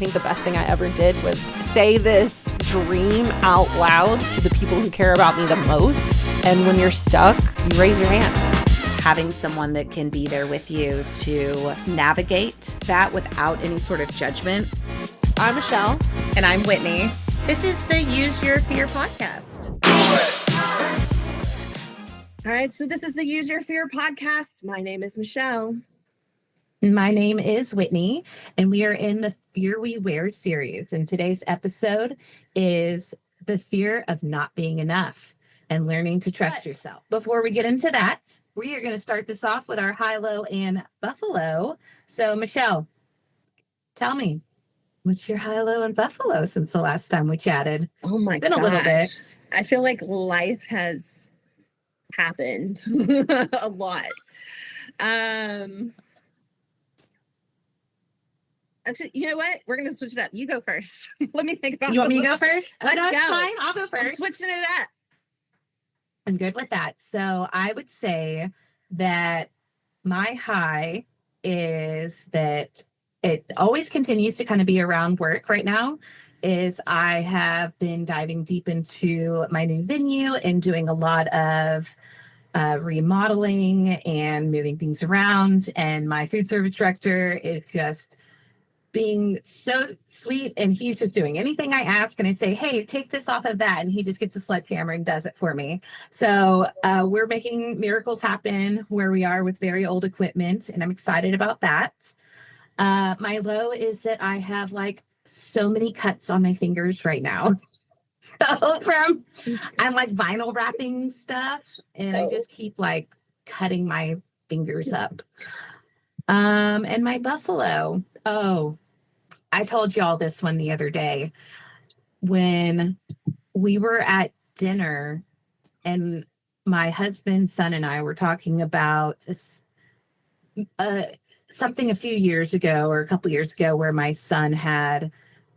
think the best thing I ever did was say this dream out loud to the people who care about me the most. And when you're stuck, you raise your hand. Having someone that can be there with you to navigate that without any sort of judgment. I'm Michelle. And I'm Whitney. This is the Use Your Fear podcast. All right, so this is the Use Your Fear podcast. My name is Michelle. My name is Whitney, and we are in the Fear We Wear series. And today's episode is the fear of not being enough and learning to trust yourself. Before we get into that, we are going to start this off with our high-low and buffalo. So, Michelle, tell me, what's your high-low and buffalo since the last time we chatted? Oh my gosh. It's been a little bit. I feel like life has happened a lot. Actually, you know what? We're going to switch it up. You go first. Let me think about it. You want me to go first? Let's no, it's go. fine. I'll go first. I'm switching it up. I'm good with that. So I would say that my high is that it always continues to kind of be around work right now. Is I have been diving deep into my new venue and doing a lot of remodeling and moving things around. And my food service director is just being so sweet, and he's just doing anything I ask, and I'd say, hey, take this off of that, and he just gets a sledgehammer and does it for me. So we're making miracles happen where we are with very old equipment, and I'm excited about that. My low is that I have like so many cuts on my fingers right now. I'm like vinyl wrapping stuff, and I just keep like cutting my fingers up. And my buffalo. Oh, I told y'all this one the other day when we were at dinner and my husband, son, and I were talking about something a few years ago or a couple years ago where my son had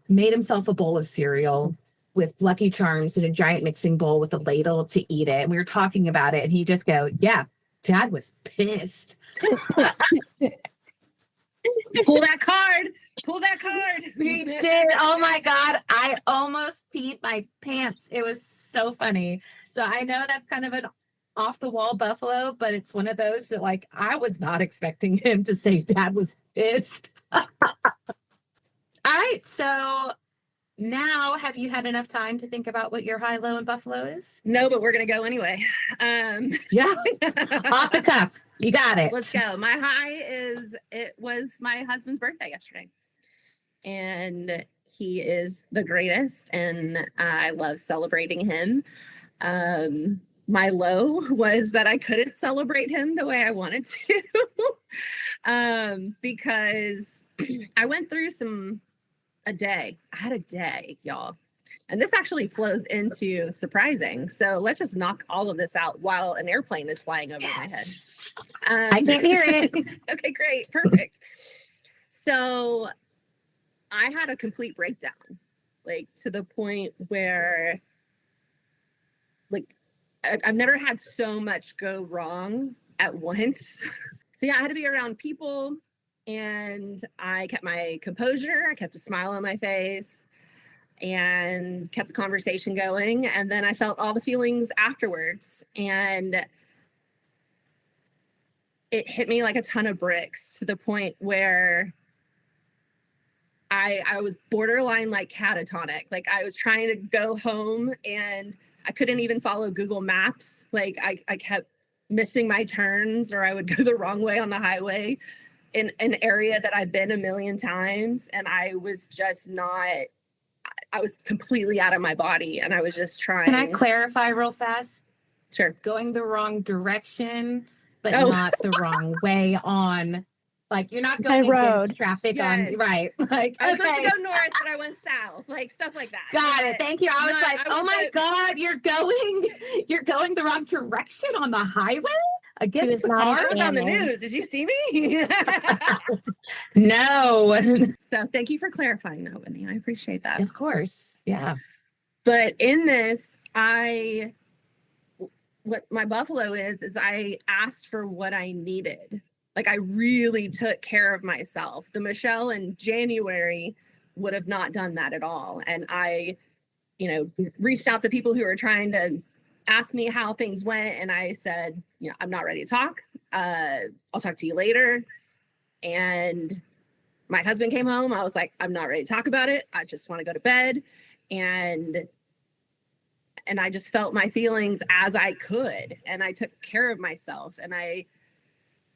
made himself a bowl of cereal with Lucky Charms in a giant mixing bowl with a ladle to eat it. And we were talking about it, and he just go, yeah, Dad was pissed. Pull that card. Pull that card. He did. Oh my God. I almost peed my pants. It was so funny. So I know that's kind of an off the wall buffalo, but it's one of those that like, I was not expecting him to say Dad was pissed. All right. So now have you had enough time to think about what your high, low, and buffalo is? No, but we're going to go anyway. Yeah. Off the cuff. You got it. Let's go. My high is it was my husband's birthday yesterday. And he is the greatest, and I love celebrating him. My low was that I couldn't celebrate him the way I wanted to because I went through a day. I had a day, y'all. And this actually flows into surprising. So let's just knock all of this out while an airplane is flying over my head. I can't hear it. Okay, great. Perfect. So I had a complete breakdown, like to the point where like I've never had so much go wrong at once. So yeah, I had to be around people, and I kept my composure. I kept a smile on my face and kept the conversation going. And then I felt all the feelings afterwards, and it hit me like a ton of bricks to the point where I was borderline like catatonic. Like I was trying to go home and I couldn't even follow Google Maps. Like I kept missing my turns, or I would go the wrong way on the highway in an area that I've been a million times. And I was just I was completely out of my body, and I was just trying. Can I clarify real fast? Sure. Going the wrong direction, but not the wrong way on, like you're not going against traffic on, right? Like I was supposed to go north, but I went south, like stuff like that. Got it. Thank you. I was like, oh my God, you're going the wrong direction on the highway against the cars. I was on the news. Did you see me? No. So thank you for clarifying that, Whitney. I appreciate that. Of course. Yeah. But in this, what my buffalo is I asked for what I needed. Like I really took care of myself. The Michelle in January would have not done that at all. And I, reached out to people who were trying to ask me how things went. And I said, I'm not ready to talk. I'll talk to you later. And my husband came home. I was like, I'm not ready to talk about it. I just want to go to bed. And I just felt my feelings as I could. And I took care of myself. And I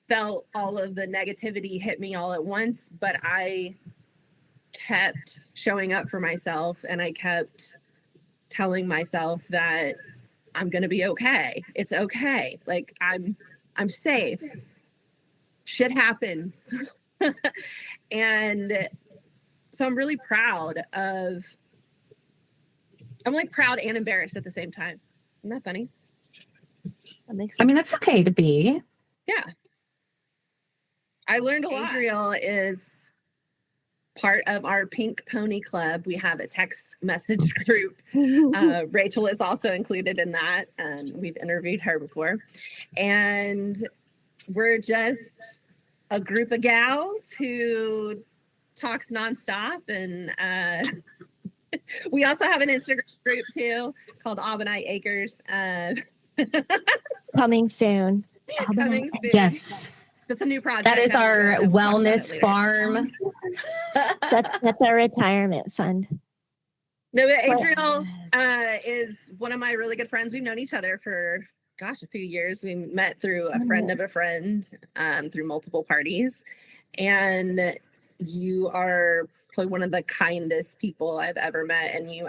felt all of the negativity hit me all at once. But I kept showing up for myself. And I kept telling myself that I'm going to be okay. It's okay. Like I'm safe. Shit happens. And so I'm really proud of, I'm like proud and embarrassed at the same time. Isn't that funny? That makes I sense. mean, that's okay to be. Yeah. I learned a lot. Adriel is part of our Pink Pony Club. We have a text message group. Rachel is also included in that. We've interviewed her before. And we're just a group of gals who talks nonstop. And we also have an Instagram group too called Aubenite Acres. Coming soon. Coming soon. Yes. That's a new project. That is our We'll talk about wellness it later. farm. That's our retirement fund. No, but Adriel is one of my really good friends. We've known each other for, a few years. We met through a friend of a friend, through multiple parties. And you are probably one of the kindest people I've ever met. And you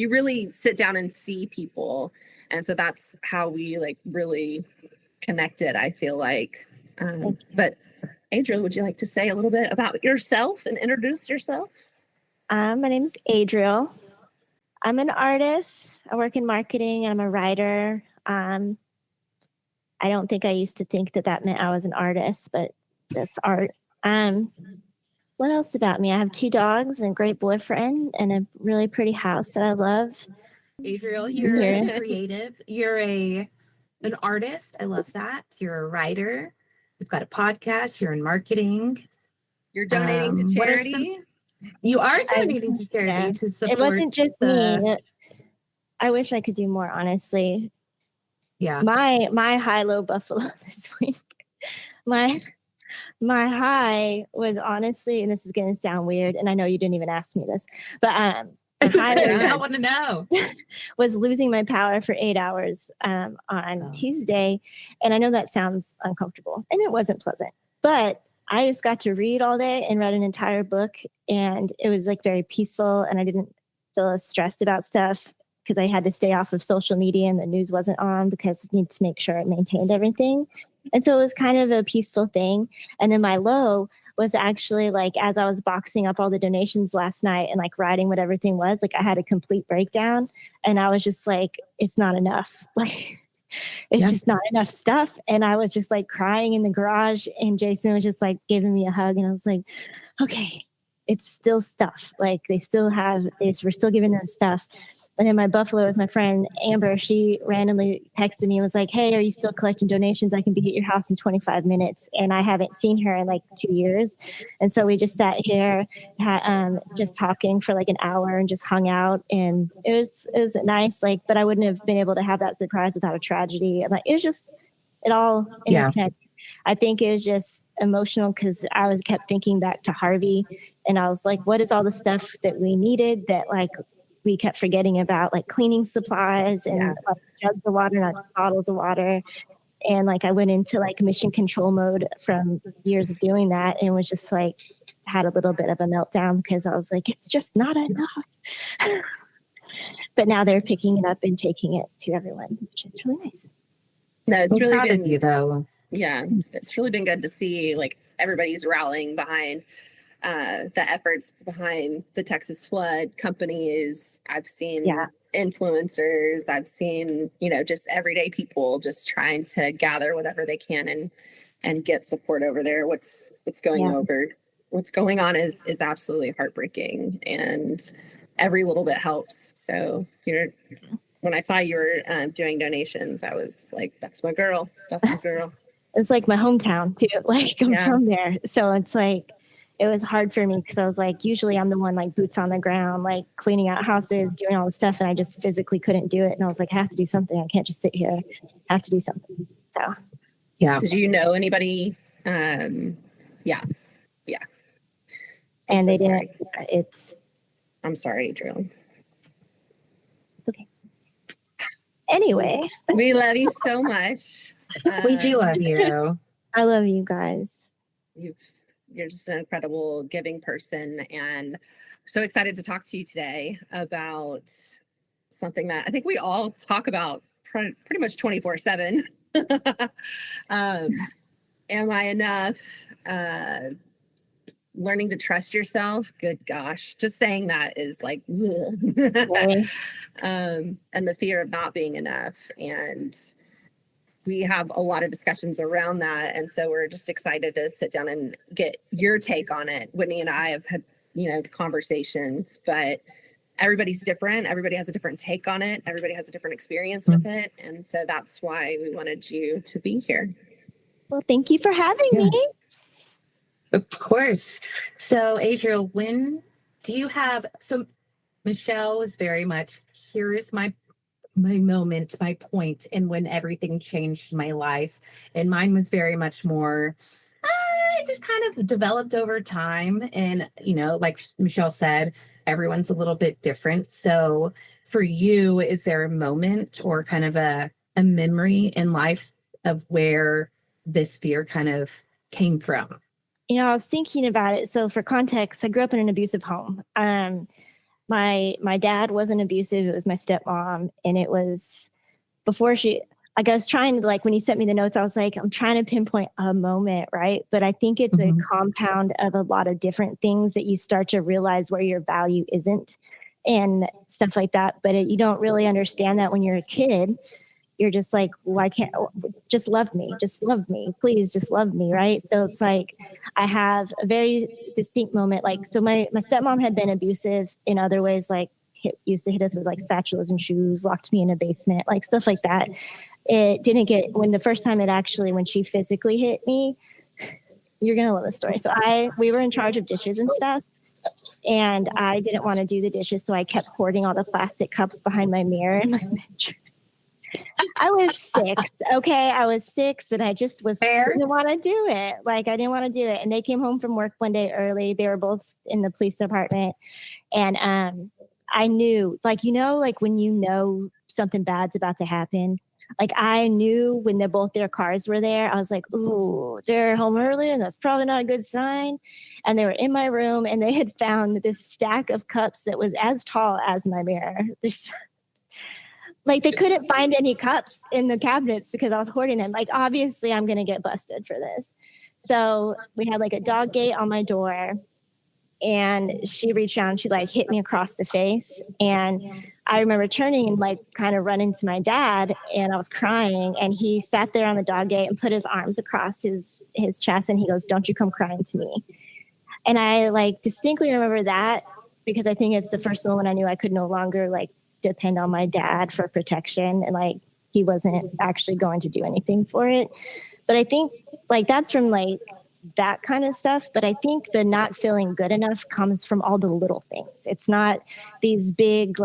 really sit down and see people. And so that's how we really connected, I feel like. But Adriel, would you like to say a little bit about yourself and introduce yourself? My name is Adriel. I'm an artist. I work in marketing and I'm a writer. I don't think I used to think that meant I was an artist, but that's art. What else about me? I have 2 dogs and a great boyfriend and a really pretty house that I love. Adriel, you're creative. You're an artist. I love that. You're a writer. You've got a podcast. You're in marketing. You're donating to charity. You are donating to charity to support. It wasn't just me. I wish I could do more, honestly. Yeah. My high-low buffalo this week. My high was honestly, and this is going to sound weird, and I know you didn't even ask me this, but I want to know. was losing my power for 8 hours on Tuesday, and I know that sounds uncomfortable, and it wasn't pleasant, but I just got to read all day and read an entire book, and it was very peaceful, and I didn't feel as stressed about stuff because I had to stay off of social media and the news wasn't on because I needed to make sure it maintained everything. And so it was kind of a peaceful thing. And then my low was actually as I was boxing up all the donations last night and writing what everything was, I had a complete breakdown and I was just it's not enough. It's just not enough stuff. And I was just crying in the garage and Jason was just giving me a hug and I was like, okay, it's still stuff. They still have this. We're still giving them stuff. And then my buffalo is my friend Amber. She randomly texted me and was like, hey, are you still collecting donations? I can be at your house in 25 minutes. And I haven't seen her in 2 years. And so we just sat here, just talking for an hour and just hung out. And it was nice. But I wouldn't have been able to have that surprise without a tragedy. And it was just, it all interconnected. I think it was just emotional because I kept thinking back to Harvey and I was like, what is all the stuff that we needed that we kept forgetting about, cleaning supplies and jugs of water, not bottles of water. And I went into mission control mode from years of doing that and was just had a little bit of a meltdown because I was it's just not enough. But now they're picking it up and taking it to everyone, which is really nice. No, it's really proud been of you though. Yeah, it's really been good to see everybody's rallying behind the efforts behind the Texas flood companies. I've seen influencers. I've seen, just everyday people just trying to gather whatever they can and get support over there. What's going on is absolutely heartbreaking and every little bit helps. So, when I saw you were doing donations, I was like, that's my girl. That's my girl. It's my hometown too. I'm from there. So it's it was hard for me because I was like, usually I'm the one like boots on the ground, like cleaning out houses, doing all the stuff. And I just physically couldn't do it. And I was like, I have to do something. I can't just sit here. I have to do something. So, Yeah. Did you know anybody? Yeah. And they sorry. didn't, I'm sorry, Adriel. okay. Anyway, We love you so much. We do love you. I love you guys. You're just an incredible giving person, and so excited to talk to you today about something that I think we all talk about pretty much 24/7. Am I enough? Learning to trust yourself. Good gosh, just saying that is like, and the fear of not being enough. And we have a lot of discussions around that. And so we're just excited to sit down and get your take on it. Whitney and I have had, conversations, but everybody's different. Everybody has a different take on it. Everybody has a different experience with it. And so that's why we wanted you to be here. Well, thank you for having me. Of course. So, Adriel, when do you have, so Michelle is very much, here is my moment, my point, and when everything changed my life. And mine was very much more, it just kind of developed over time. And, like Michelle said, everyone's a little bit different. So for you, is there a moment or kind of a memory in life of where this fear kind of came from? I was thinking about it. So for context, I grew up in an abusive home. My dad wasn't abusive. It was my stepmom. And it was before I was trying to, when you sent me the notes, I was like, I'm trying to pinpoint a moment, right? But I think it's a compound of a lot of different things that you start to realize where your value isn't and stuff like that. But you don't really understand that when you're a kid. You're just like, why can't just love me? Just love me. Please just love me. Right. So it's like, I have a very distinct moment. So my stepmom had been abusive in other ways, used to hit us with spatulas and shoes, locked me in a basement, stuff like that. It didn't get, when the first time when she physically hit me, you're going to love the story. So we were in charge of dishes and stuff. And I didn't want to do the dishes. So I kept hoarding all the plastic cups behind my mirror in my bedroom. I was 6. Okay. I was 6 and I just didn't want to do it. I didn't want to do it. And they came home from work one day early. They were both in the police department. And I knew, when something bad's about to happen, I knew when both their cars were there, I was like, ooh, they're home early and that's probably not a good sign. And they were in my room and they had found this stack of cups that was as tall as my mirror. They couldn't find any cups in the cabinets because I was hoarding them. Obviously I'm going to get busted for this. So we had a dog gate on my door and she reached out and she hit me across the face. And I remember turning and kind of running to my dad and I was crying and he sat there on the dog gate and put his arms across his chest and he goes, "Don't you come crying to me." And I distinctly remember that because I think it's the first moment I knew I could no longer depend on my dad for protection and he wasn't actually going to do anything for it. But I think that's from that kind of stuff. But I think the not feeling good enough comes from all the little things. It's not these big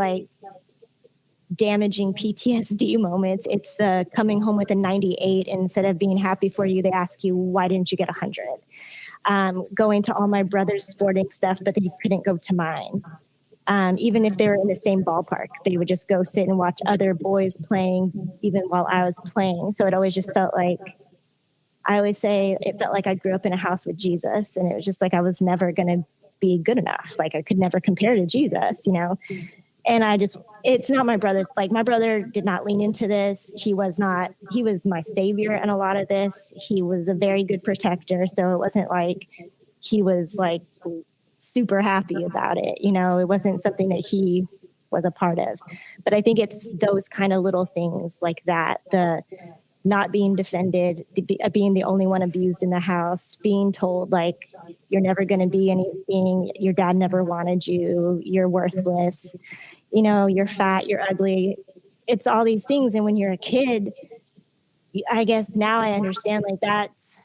damaging PTSD moments. It's the coming home with a 98 and instead of being happy for you, they ask you, why didn't you get 100? Going to all my brother's sporting stuff, but they couldn't go to mine. Even if they were in the same ballpark, they would just go sit and watch other boys playing even while I was playing. So it always just felt I always say it felt like I grew up in a house with Jesus and it was just I was never going to be good enough. I could never compare to Jesus, and it's not my brother's, my brother did not lean into this. He was my savior in a lot of this. He was a very good protector. So it wasn't he was super happy about it. It wasn't something that he was a part of. But I think it's those kind of little things like that, the not being defended, being the only one abused in the house, being told you're never going to be anything, your dad never wanted you, you're worthless, you're fat, you're ugly. It's all these things. And when you're a kid, I guess now I understand that's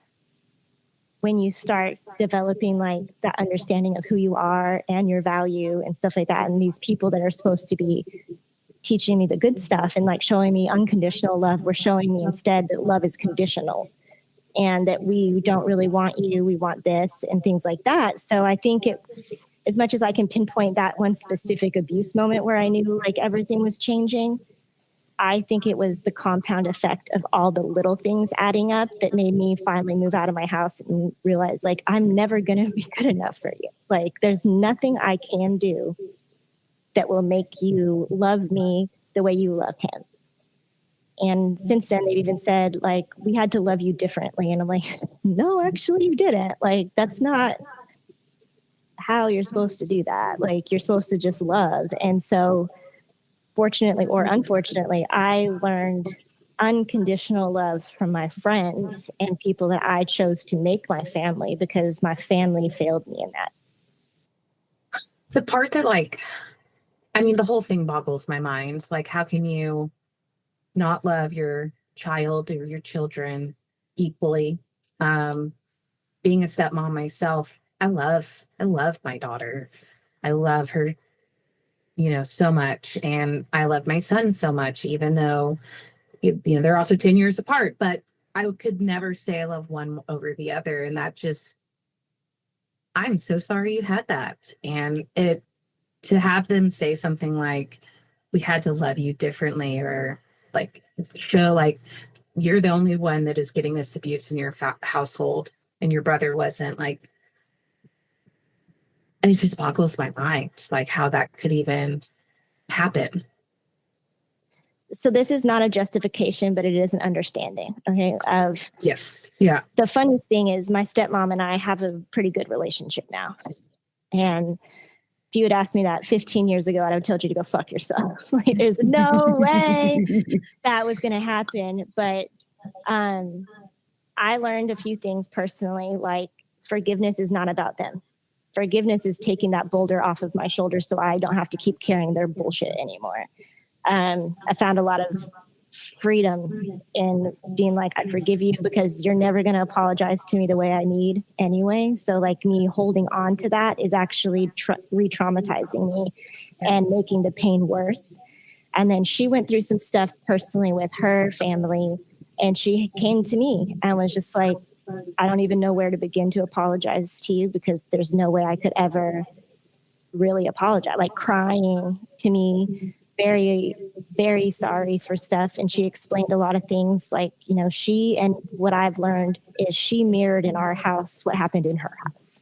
when you start developing like that understanding of who you are and your value and stuff like that, and these people that are supposed to be teaching me the good stuff and like showing me unconditional love were showing me instead that love is conditional and that we don't really want you, we want this and things like that. So I think it, as much as I can pinpoint that one specific abuse moment where I knew like everything was changing, I think it was the compound effect of all the little things adding up that made me finally move out of my house and realize like, I'm never going to be good enough for you. Like there's nothing I can do that will make you love me the way you love him. And since then, they've even said, like, we had to love you differently. And I'm like, no, actually, you didn't. Like, that's not how you're supposed to do that. Like, you're supposed to just love. And so, fortunately or unfortunately, I learned unconditional love from my friends and people that I chose to make my family because my family failed me in that. The part that, like, I mean, the whole thing boggles my mind. Like, how can you not love your child or your children equally? Being a stepmom myself, I love my daughter. I love her, so much. And I love my son so much, even though, they're also 10 years apart, but I could never say I love one over the other. And that just, I'm so sorry you had that. And to have them say something like, we had to love you differently, or like show like you're the only one that is getting this abuse in your household and your brother wasn't, like, and it just boggles my mind, like how that could even happen. So this is not a justification, but it is an understanding, okay, of Yes. Yeah. the funny thing is my stepmom and I have a pretty good relationship now. And if you had asked me that 15 years ago, I'd have told you to go fuck yourself. Like, there's no way that was going to happen. But I learned a few things personally, like forgiveness is not about them. Forgiveness is taking that boulder off of my shoulders so I don't have to keep carrying their bullshit anymore. I found a lot of freedom in being like, I forgive you because you're never going to apologize to me the way I need anyway. So like me holding on to that is actually re-traumatizing me and making the pain worse. And then she went through some stuff personally with her family and she came to me and was just like, I don't even know where to begin to apologize to you because there's no way I could ever really apologize, like crying to me, very, very sorry for stuff. And she explained a lot of things like, she, and what I've learned is she mirrored in our house what happened in her house.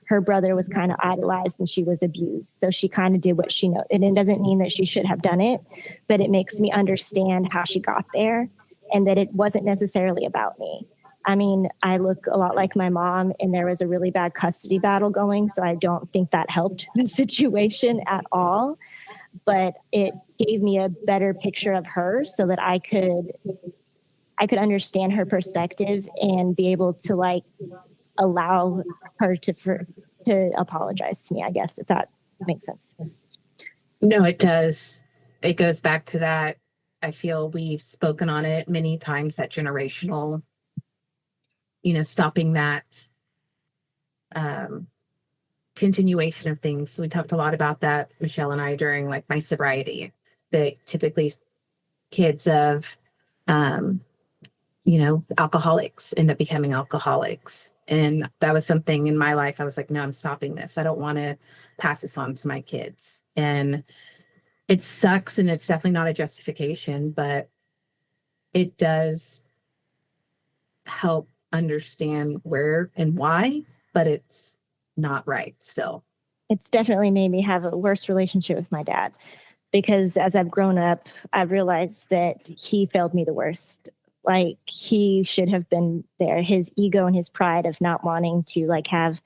Her brother was kind of idolized and she was abused. So she kind of did what she knows. And it doesn't mean that she should have done it, but it makes me understand how she got there and that it wasn't necessarily about me. I mean, I look a lot like my mom and there was a really bad custody battle going. So I don't think that helped the situation at all. But it gave me a better picture of her so that I could understand her perspective and be able to like allow her to apologize to me, I guess, if that makes sense. No, it does. It goes back to that. I feel we've spoken on it many times, that generational, stopping that continuation of things. We talked a lot about that, Michelle and I, during like my sobriety, that typically kids of, alcoholics end up becoming alcoholics. And that was something in my life. I was like, no, I'm stopping this. I don't want to pass this on to my kids. And it sucks. And it's definitely not a justification, but it does help understand where and why, but it's not right still. It's definitely made me have a worse relationship with my dad because as I've grown up, I've realized that he failed me the worst. Like he should have been there. His ego and his pride of not wanting to like have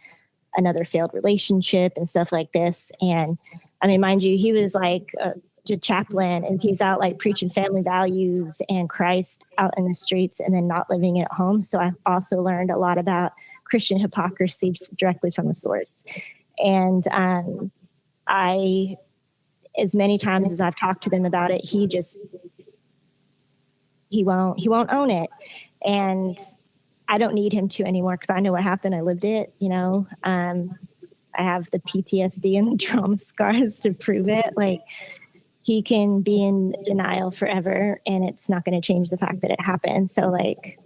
another failed relationship and stuff like this. And I mean, mind you, he was like a chaplain and he's out like preaching family values and Christ out in the streets and then not living it at home. So I've also learned a lot about Christian hypocrisy directly from the source. And I, as many times as I've talked to them about it, he won't own it. And I don't need him to anymore because I know what happened. I lived it, you know. I have the PTSD and the trauma scars to prove it. Like, he can be in denial forever and it's not going to change the fact that it happened. So like,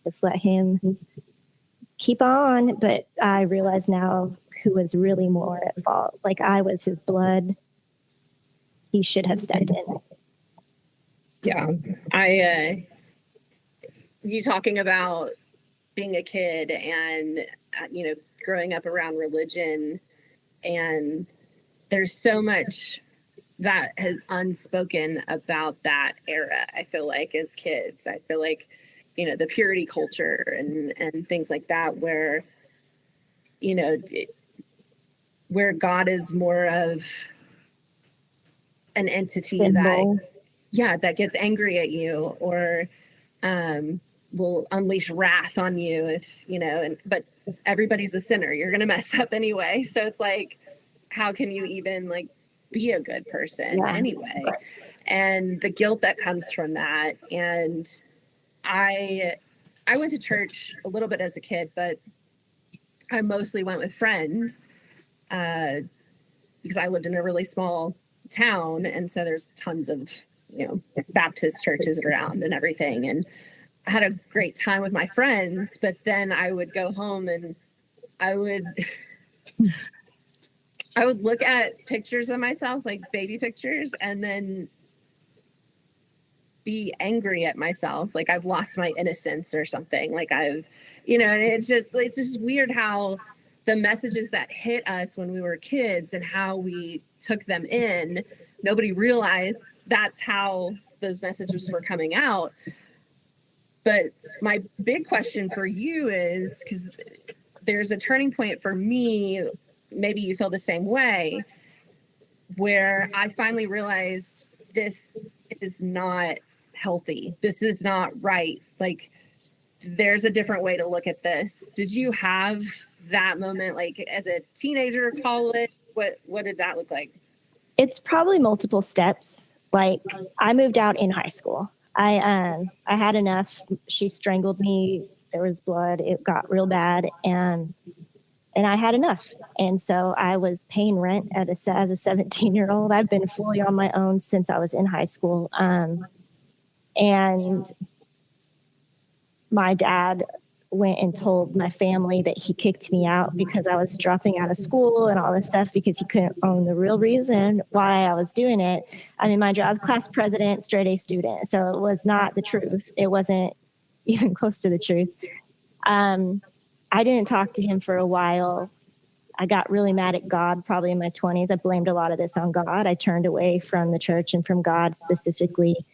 just let him keep on. But I realize now who was really more at fault. Like, I was his blood. He should have stepped in. Yeah. You talking about being a kid and, growing up around religion, and there's so much that has unspoken about that era. I feel like as kids, I feel like, the purity culture and things like that, where, where God is more of an entity Symbol. that gets angry at you, or will unleash wrath on you if, but everybody's a sinner. You're going to mess up anyway. So it's like, how can you even like be a good person anyway? And the guilt that comes from that. And I went to church a little bit as a kid, but I mostly went with friends because I lived in a really small town. And so there's tons of, Baptist churches around and everything. And I had a great time with my friends, but then I would go home and I would look at pictures of myself, like baby pictures, and then be angry at myself. Like I've lost my innocence or something. Like I've, and it's just weird how the messages that hit us when we were kids and how we took them in, nobody realized that's how those messages were coming out. But my big question for you is, because there's a turning point for me, maybe you feel the same way, where I finally realized this is not healthy. This is not right. Like, there's a different way to look at this. Did you have that moment, like as a teenager, college? What did that look like? It's probably multiple steps. Like, I moved out in high school. I had enough. She strangled me. There was blood. It got real bad, and I had enough. And so I was paying rent as a 17-year-old. I've been fully on my own since I was in high school. And my dad went and told my family that he kicked me out because I was dropping out of school and all this stuff, because he couldn't own the real reason why I was doing it. I mean, mind you, I was class president, straight A student. So it was not the truth. It wasn't even close to the truth. I didn't talk to him for a while. I got really mad at God probably in my 20s. I blamed a lot of this on God. I turned away from the church and from God specifically.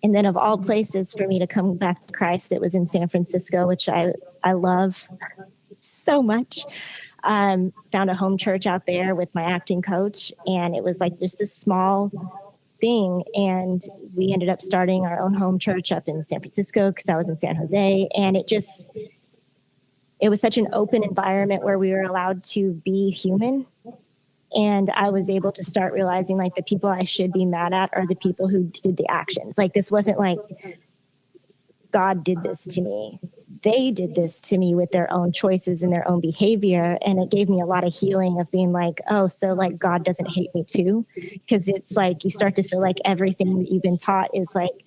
And then of all places for me to come back to Christ, it was in San Francisco, which I love so much. Found a home church out there with my acting coach. And it was like just this small thing. And we ended up starting our own home church up in San Francisco because I was in San Jose. And it was such an open environment where we were allowed to be human. And I was able to start realizing, like, the people I should be mad at are the people who did the actions. Like, this wasn't like God did this to me. They did this to me with their own choices and their own behavior. And it gave me a lot of healing of being like, oh, so like God doesn't hate me too. Because it's like you start to feel like everything that you've been taught is like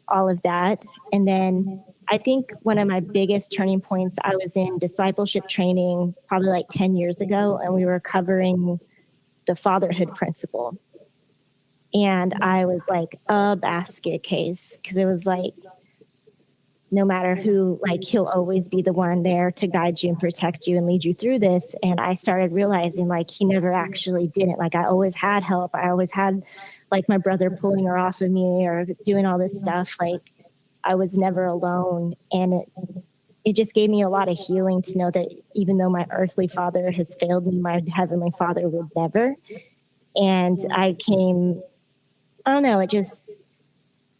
all of that. And then I think one of my biggest turning points, I was in discipleship training probably like 10 years ago, and we were covering the fatherhood principle. And I was like a basket case, because it was like, no matter who, like, he'll always be the one there to guide you and protect you and lead you through this. And I started realizing, like, he never actually didn't. Like, I always had help. I always had, like, my brother pulling her off of me or doing all this stuff. Like, I was never alone. And it just gave me a lot of healing to know that even though my earthly father has failed me, my heavenly father would never. And I don't know,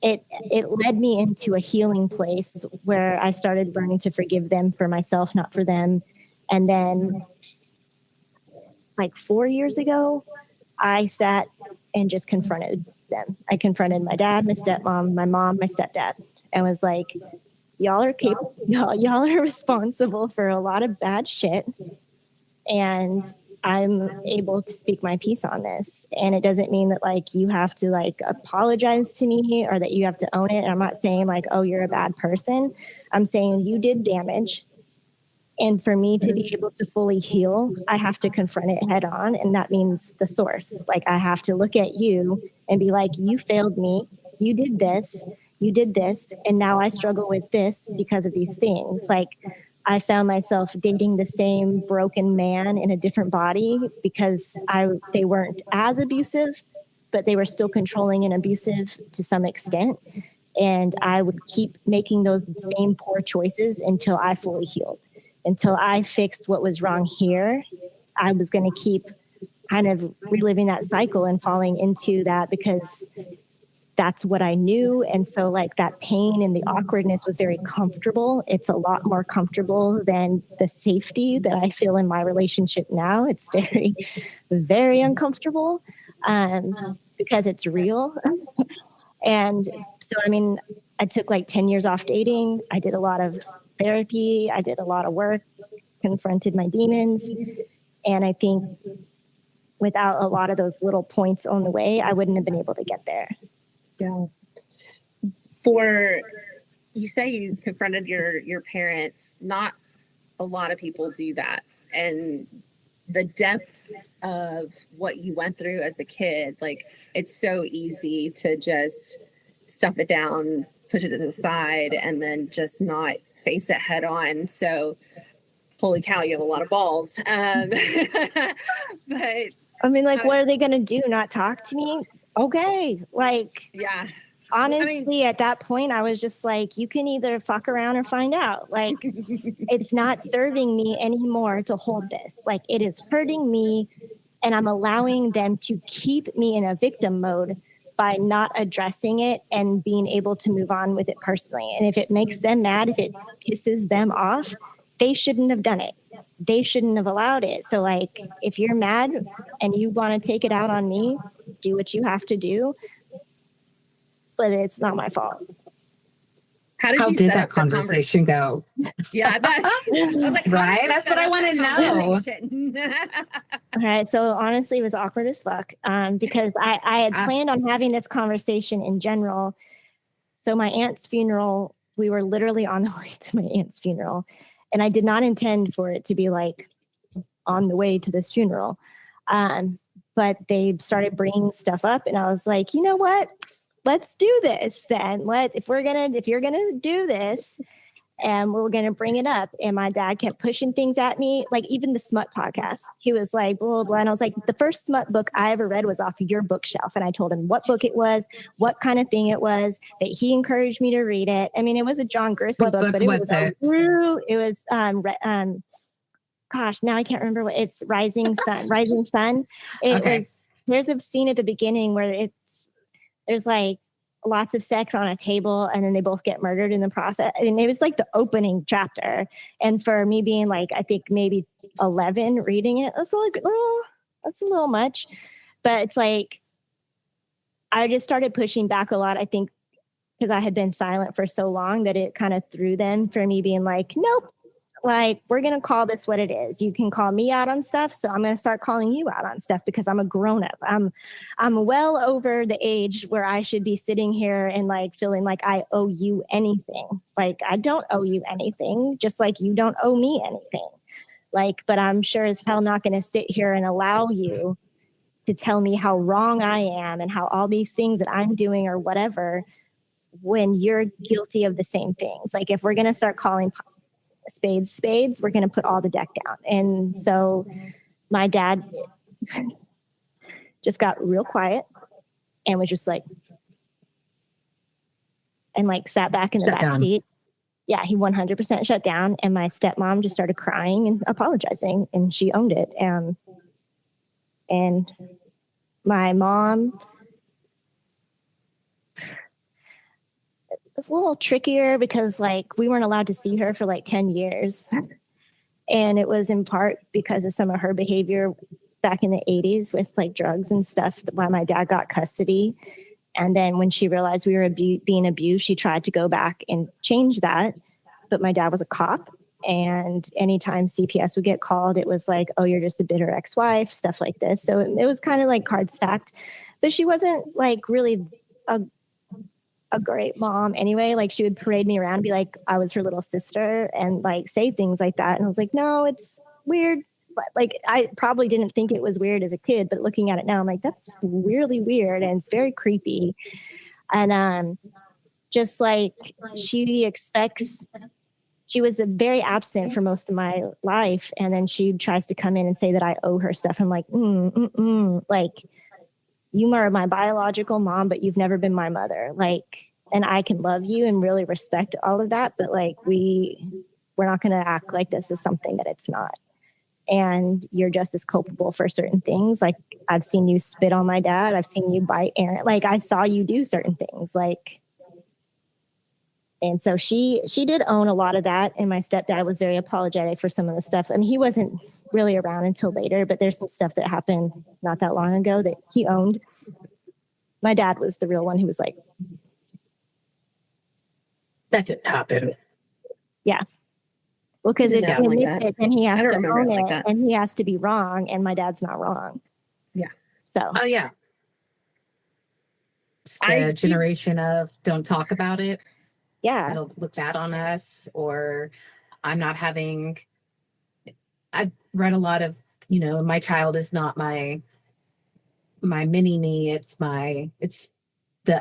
it led me into a healing place where I started learning to forgive them for myself, not for them. And then like 4 years ago, I sat and just confronted them. I confronted my dad, my stepmom, my mom, my stepdad, and was like, y'all are capable, y'all are responsible for a lot of bad shit. And I'm able to speak my piece on this. And it doesn't mean that like you have to like apologize to me or that you have to own it. And I'm not saying like, oh, you're a bad person. I'm saying you did damage. And for me to be able to fully heal, I have to confront it head on. And that means the source. Like I have to look at you and be like, you failed me. You did this. You did this. And now I struggle with this because of these things. Like I found myself dating the same broken man in a different body because they weren't as abusive, but they were still controlling and abusive to some extent. And I would keep making those same poor choices until I fully healed. Until I fixed what was wrong here, I was going to keep kind of reliving that cycle and falling into that because that's what I knew. And so like that pain and the awkwardness was very comfortable. It's a lot more comfortable than the safety that I feel in my relationship now. It's very, very uncomfortable because it's real. And so, I mean, I took like 10 years off dating. I did a lot of therapy. I did a lot of work, confronted my demons. And I think without a lot of those little points on the way, I wouldn't have been able to get there. Yeah. You say you confronted your parents. Not a lot of people do that. And the depth of what you went through as a kid, like it's so easy to just stuff it down, push it to the side, and then just not face it head on. So holy cow, you have a lot of balls. But I mean, like, what are they going to do? Not talk to me? Okay. Like, yeah. Honestly, at that point, I was just like, you can either fuck around or find out. Like, it's not serving me anymore to hold this. Like, it is hurting me, and I'm allowing them to keep me in a victim mode by not addressing it and being able to move on with it personally. And if it makes them mad, if it pisses them off, they shouldn't have done it. They shouldn't have allowed it. So, like, if you're mad and you want to take it out on me, do what you have to do. But it's not my fault. How did that conversation go? Yeah, I was like, right? That's what I want to know. Okay, so honestly, it was awkward as fuck because I had planned on having this conversation in general. So my aunt's funeral, we were literally on the way to my aunt's funeral, and I did not intend for it to be like on the way to this funeral. But they started bringing stuff up, and I was like, you know what? Let's do this then. If you're gonna do this, and we're gonna bring it up. And my dad kept pushing things at me, like even the smut podcast. He was like, blah, blah, blah. And I was like, the first smut book I ever read was off of your bookshelf. And I told him what book it was, what kind of thing it was, that he encouraged me to read it. I mean, it was a John Grisham book, but it was gosh, now I can't remember what it's Rising Sun. There's a scene at the beginning where there's like lots of sex on a table and then they both get murdered in the process. And it was like the opening chapter. And for me being like, I think maybe 11 reading it, that's a little much. But it's like, I just started pushing back a lot. I think because I had been silent for so long that it kind of threw them for me being like, nope. Like, we're going to call this what it is. You can call me out on stuff. So I'm going to start calling you out on stuff because I'm a grown up. I'm well over the age where I should be sitting here and like feeling like I owe you anything. Like, I don't owe you anything, just like you don't owe me anything. Like, but I'm sure as hell not going to sit here and allow you to tell me how wrong I am and how all these things that I'm doing or whatever, when you're guilty of the same things. Like, if we're going to start calling spades, we're going to put all the deck down. And so my dad just got real quiet and was just like, and like sat back in the back seat. Yeah, he 100% shut down. And my stepmom just started crying and apologizing, and she owned it. And my mom, it's a little trickier because like we weren't allowed to see her for like 10 years. And it was in part because of some of her behavior back in the 80s with like drugs and stuff, why my dad got custody. And then when she realized we were being abused, she tried to go back and change that. But my dad was a cop. And anytime CPS would get called, it was like, oh, you're just a bitter ex-wife, stuff like this. So it was kind of like card stacked. But she wasn't like really a great mom anyway. Like she would parade me around and be like, I was her little sister and like say things like that. And I was like, no, it's weird. Like I probably didn't think it was weird as a kid, but looking at it now, I'm like, that's really weird. And it's very creepy. And just like she was very absent for most of my life. And then she tries to come in and say that I owe her stuff. I'm like, like you are my biological mom, but you've never been my mother. Like, and I can love you and really respect all of that. But like, we're not going to act like this is something that it's not. And you're just as culpable for certain things. Like I've seen you spit on my dad. I've seen you bite Aaron. Like I saw you do certain things like, and so she did own a lot of that. And my stepdad was very apologetic for some of the stuff. I mean, he wasn't really around until later, but there's some stuff that happened not that long ago that he owned. My dad was the real one who was like, that didn't happen. Yeah. Well, because if he admits it, then he has to own it and he has to be wrong. And my dad's not wrong. Yeah. So. Oh, yeah. It's the generation of don't talk about it. Yeah. It'll look bad on us, or I've read a lot of, my child is not my mini me. It's the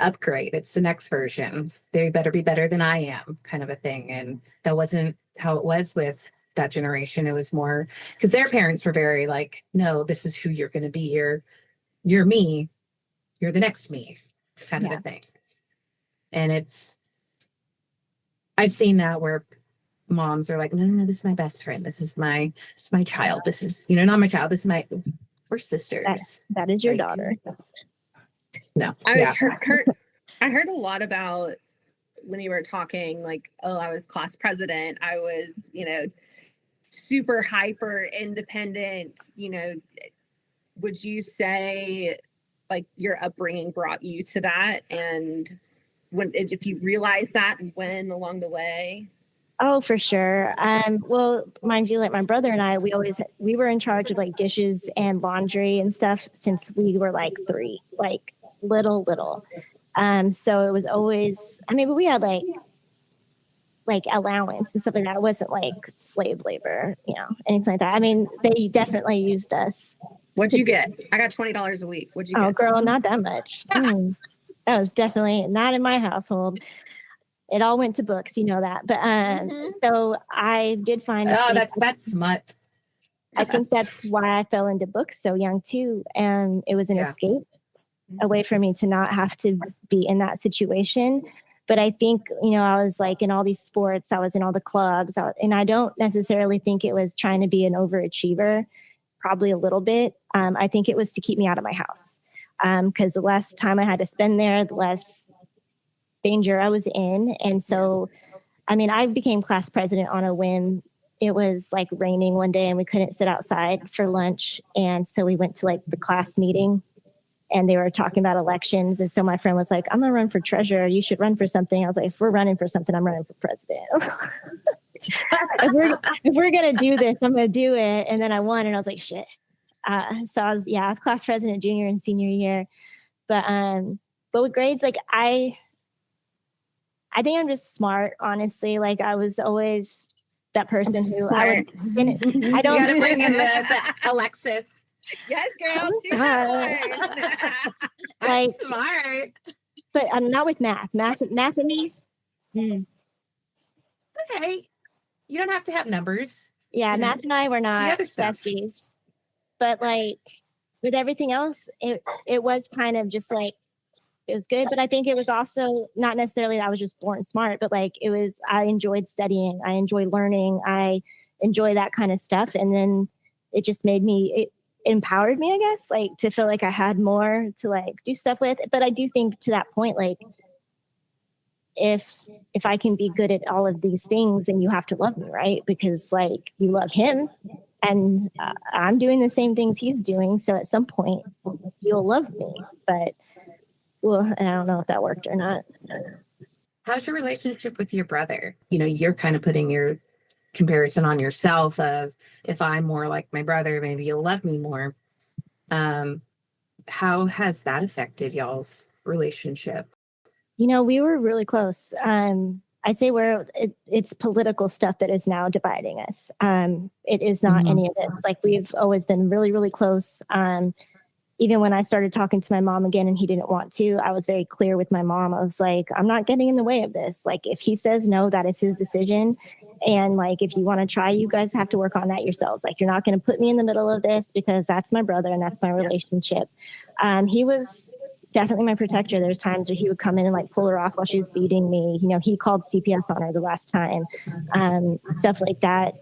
upgrade. It's the next version. They better be better than I am, kind of a thing. And that wasn't how it was with that generation. It was more because their parents were very like, no, this is who you're going to be. You're me. You're the next me, kind of a thing. And I've seen that where moms are like, no, this is my best friend. This is my child. This is, not my child. This is we're sisters. That is your daughter. No. I heard a lot about when you were talking, like, oh, I was class president. I was, super hyper independent. Would you say like your upbringing brought you to that? And if you realize that and when along the way? Oh, for sure. Well, mind you, like my brother and I, we were in charge of like dishes and laundry and stuff since we were like 3, like little. So it was always, but we had like allowance and stuff like that. It wasn't like slave labor, anything like that. They definitely used us. What'd you get? I got $20 a week. What'd you get? Oh, girl, not that much. That was definitely not in my household. It all went to books, that. But so I did find. Oh, that's smut. I think that's why I fell into books so young too, and it was an escape, a way for me to not have to be in that situation. But I think I was like in all these sports, I was in all the clubs, and I don't necessarily think it was trying to be an overachiever. Probably a little bit. I think it was to keep me out of my house. Because the less time I had to spend there, the less danger I was in. And so, I became class president on a whim. It was like raining one day and we couldn't sit outside for lunch. And so we went to like the class meeting and they were talking about elections. And so my friend was like, I'm going to run for treasurer. You should run for something. I was like, if we're running for something, I'm running for president. if we're going to do this, I'm going to do it. And then I won and I was like, shit. So I was class president junior and senior year, but with grades, like I think I'm just smart, honestly. Like I was always that person who I don't. You gotta bring in the Alexis. Yes, girl. Like smart, but I'm not with math and me. Okay, you don't have to have numbers. Yeah, math and I were not besties. But like with everything else, it was kind of just like, it was good. But I think it was also not necessarily that I was just born smart, but like I enjoyed studying. I enjoyed learning. I enjoy that kind of stuff. And then it just it empowered me, I guess, like to feel like I had more to like do stuff with. But I do think to that point, like if I can be good at all of these things, then you have to love me, right? Because like you love him. And I'm doing the same things he's doing. So at some point, you'll love me. But well, I don't know if that worked or not. How's your relationship with your brother? You're kind of putting your comparison on yourself of, if I'm more like my brother, maybe you'll love me more. How has that affected y'all's relationship? We were really close. I say it's political stuff that is now dividing us. It is not any of this. Like, we've always been really, really close. Even when I started talking to my mom again and he didn't want to, I was very clear with my mom. I was like, I'm not getting in the way of this. Like, if he says no, that is his decision. And like, if you want to try, you guys have to work on that yourselves. Like, you're not going to put me in the middle of this, because that's my brother and that's my relationship. He was definitely my protector. There's times where he would come in and like pull her off while she was beating me. He called CPS on her the last time, stuff like that.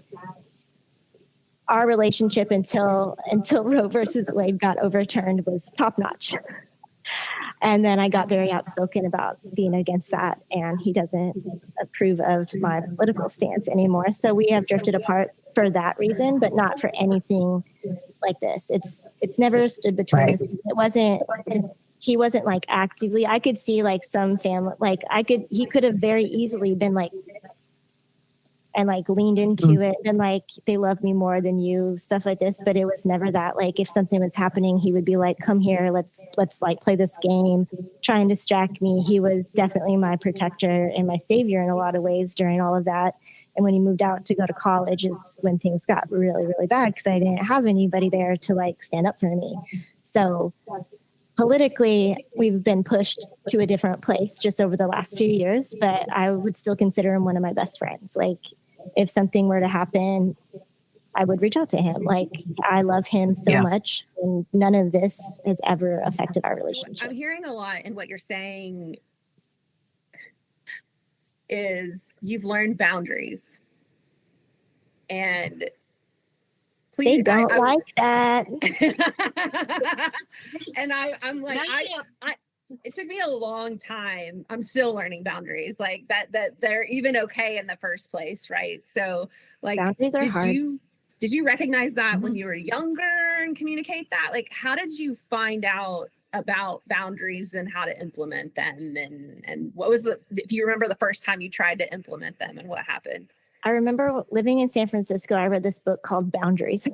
Our relationship until Roe versus Wade got overturned was top notch. And then I got very outspoken about being against that, and he doesn't approve of my political stance anymore. So we have drifted apart for that reason, but not for anything like this. It's never stood between us. He wasn't like actively. I could see like some family, like he could have very easily been like, and like leaned into it and like, they love me more than you, stuff like this. But it was never that. Like, if something was happening, he would be like, come here, let's like play this game, try and distract me. He was definitely my protector and my savior in a lot of ways during all of that. And when he moved out to go to college is when things got really, really bad, because I didn't have anybody there to like stand up for me. So politically, we've been pushed to a different place just over the last few years, but I would still consider him one of my best friends. Like, if something were to happen, I would reach out to him. Like, I love him so much, and none of this has ever affected our relationship. I'm hearing a lot in what you're saying is you've learned boundaries. And please, they don't like that. And I'm like, it took me a long time. I'm still learning boundaries, like that they're even okay in the first place, right? So like, boundaries are hard. Did you recognize that when you were younger and communicate that? Like, how did you find out about boundaries and how to implement them? And what was if you remember the first time you tried to implement them and what happened? I remember living in San Francisco. I read this book called Boundaries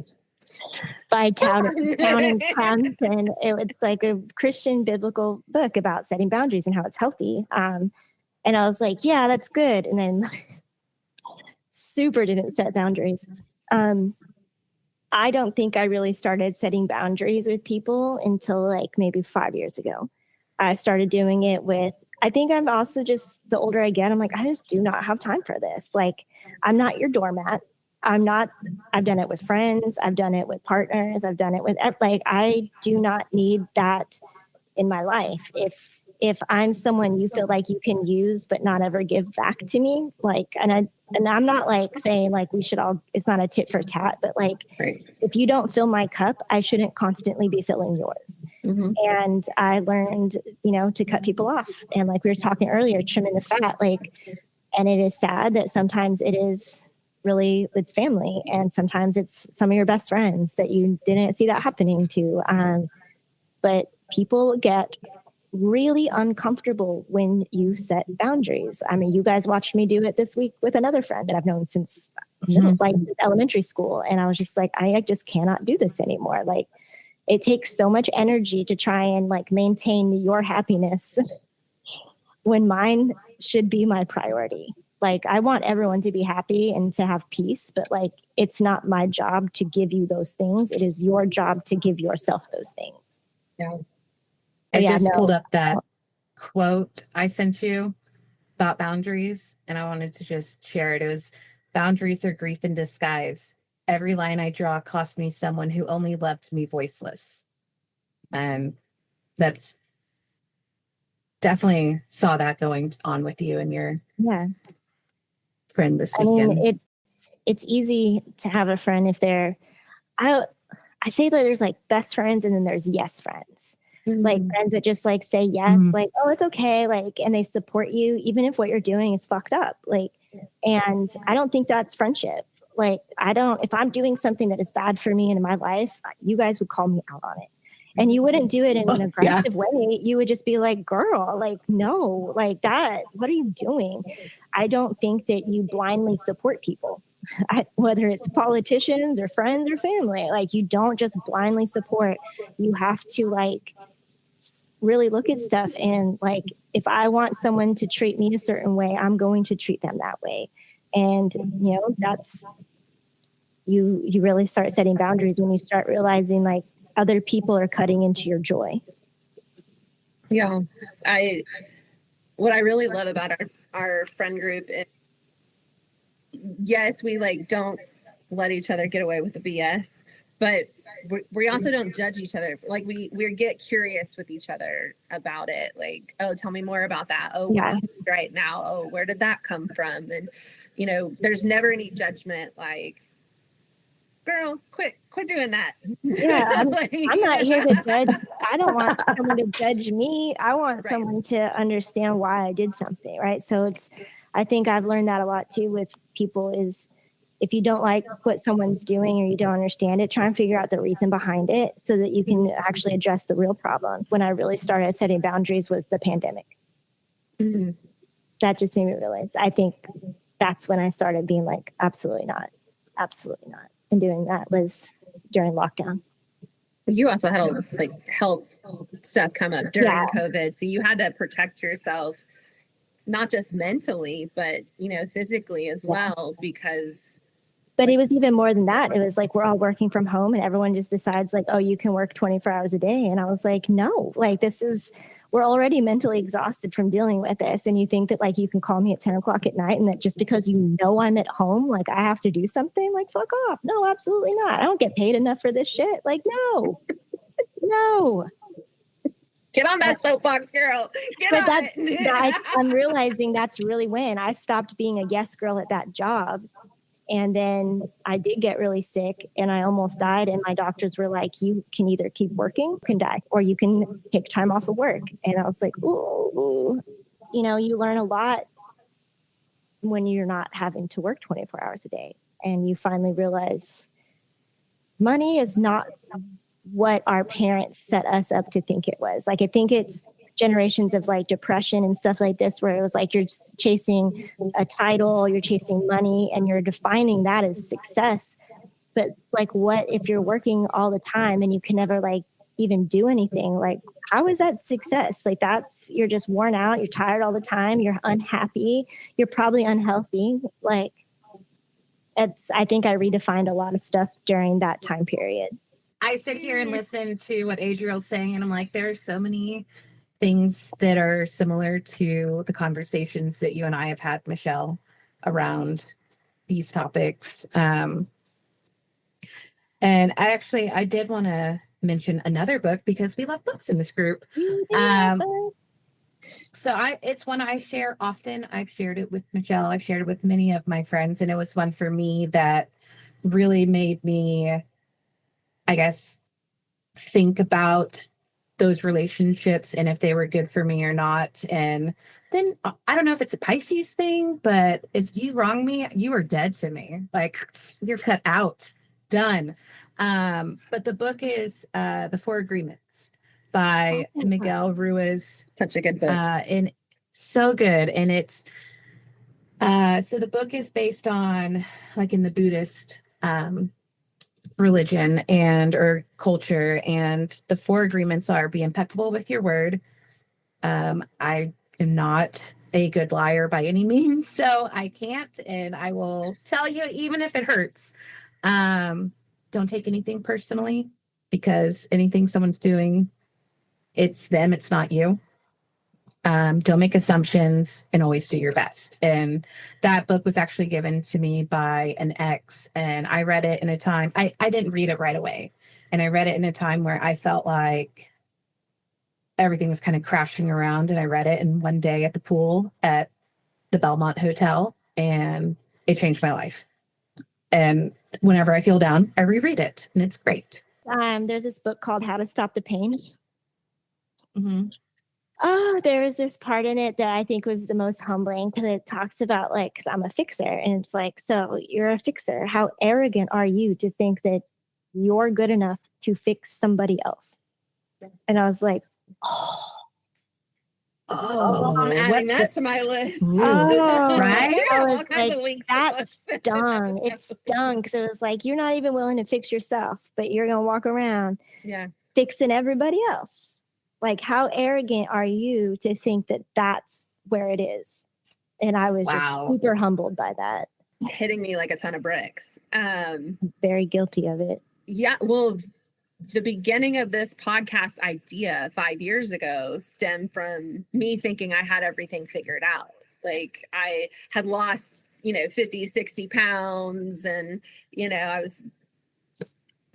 by Town and Townsend. It's like a Christian biblical book about setting boundaries and how it's healthy. And I was like, yeah, that's good. And then super didn't set boundaries. I don't think I really started setting boundaries with people until like maybe 5 years ago. I started doing it with, I think I'm also just, the older I get, I'm like, I just do not have time for this. Like, I'm not your doormat. I've done it with friends. I've done it with partners. I've done it with, like, I do not need that in my life. If I'm someone you feel like you can use but not ever give back to me, like, and I'm not like saying like we should all, it's not a tit for tat, but like, right. If you don't fill my cup, I shouldn't constantly be filling yours. And I learned, to cut people off. And like we were talking earlier, trimming the fat, like, and it is sad that sometimes it's family. And sometimes it's some of your best friends that you didn't see that happening to. But people get really uncomfortable when you set boundaries. I mean, you guys watched me do it this week with another friend that I've known since elementary school. And I was just like, I just cannot do this anymore. Like, it takes so much energy to try and like maintain your happiness when mine should be my priority. Like, I want everyone to be happy and to have peace, but like, it's not my job to give you those things. It is your job to give yourself those things. Yeah. I just pulled up that quote I sent you about boundaries, and I wanted to just share it. It was, boundaries are grief in disguise. Every line I draw cost me someone who only loved me voiceless. That's definitely saw that going on with you and your friend this weekend. I mean, it's easy to have a friend if they're, I say that there's like best friends and then there's yes friends. Like friends that just like say yes, like, oh, it's okay. Like, and they support you even if what you're doing is fucked up. Like, and I don't think that's friendship. Like, if I'm doing something that is bad for me and in my life, you guys would call me out on it. And you wouldn't do it in an Yeah. aggressive way. You would just be like, girl, like, no, like that. What are you doing? I don't think that you blindly support people, whether it's politicians or friends or family. Like, you don't just blindly support. You have to like really look at stuff, and like, if I want someone to treat me a certain way, I'm going to treat them that way. And that's you really start setting boundaries when you start realizing like other people are cutting into your joy. Yeah. What I really love about our friend group is, yes, we like don't let each other get away with the BS, but we also don't judge each other. Like we get curious with each other about it. Like, oh, tell me more about that. Oh, what are you doing right now? Oh, where did that come from? And there's never any judgment. Like, girl, quit doing that. Yeah, I'm not here to judge. I don't want someone to judge me. I want someone to understand why I did something, right? So I think I've learned that a lot too with people is, if you don't like what someone's doing or you don't understand it, try and figure out the reason behind it so that you can actually address the real problem. When I really started setting boundaries was the pandemic. Mm-hmm. That just made me realize. I think that's when I started being like, absolutely not. And doing that was during lockdown. You also had health stuff come up during COVID. So you had to protect yourself, not just mentally, but, physically as well, because. But it was even more than that. It was like, we're all working from home and everyone just decides like, oh, you can work 24 hours a day. And I was like, no, like we're already mentally exhausted from dealing with this. And you think that like, you can call me at 10 o'clock at night and that just because I'm at home, like I have to do something, like fuck off. No, absolutely not. I don't get paid enough for this shit. Like, no. Get on that soapbox, girl. I'm realizing that's really when I stopped being a yes girl at that job. And then I did get really sick and I almost died. And my doctors were like, you can either keep working, you can die, or you can take time off of work. And I was like, ooh. You learn a lot when you're not having to work 24 hours a day. And you finally realize money is not what our parents set us up to think it was. Like, I think it's generations of like depression and stuff like this, where it was like, you're just chasing a title, you're chasing money, and you're defining that as success. But like, what if you're working all the time and you can never like even do anything? Like, how is that success? Like, you're just worn out. You're tired all the time. You're unhappy. You're probably unhealthy. Like, I think I redefined a lot of stuff during that time period. I sit here and listen to what Adriel's saying, and I'm like, there are so many things that are similar to the conversations that you and I have had, Michelle, around these topics. And I did want to mention another book because we love books in this group. So it's one I share often. I've shared it with Michelle. I've shared it with many of my friends, and it was one for me that really made me, I guess, think about those relationships and if they were good for me or not. And then I don't know if it's a Pisces thing, but if you wrong me, you are dead to me. Like, you're cut out, done. But the book is The Four Agreements by Miguel Ruiz. Such a good book. And so good. And it's so the book is based on like in the Buddhist religion or culture, and the four agreements are: be impeccable with your word. I am not a good liar by any means, so I can't, and I will tell you even if it hurts. Don't take anything personally, because anything someone's doing, it's them, it's not you. Don't make assumptions, and always do your best. And that book was actually given to me by an ex, and I read it in a time, I didn't read it right away. And I read it in a time where I felt like everything was kind of crashing around, and I read it in one day at the pool at the Belmont Hotel, and it changed my life. And whenever I feel down, I reread it, and it's great. There's this book called How to Stop the Pain. Mm-hmm. Oh, there was this part in it that I think was the most humbling, because it talks about like, because I'm a fixer, and it's like, so you're a fixer. How arrogant are you to think that you're good enough to fix somebody else? And I was like, I'm adding that to my list. Right? We I have was all kinds like, of links. that stung. It stung because it was like, you're not even willing to fix yourself, but you're going to walk around fixing everybody else. Like, how arrogant are you to think that that's where it is? And I was just super humbled by that. Hitting me like a ton of bricks. Very guilty of it. Yeah, well, the beginning of this podcast idea 5 years ago stemmed from me thinking I had everything figured out. Like, I had lost, 50, 60 pounds, and, I was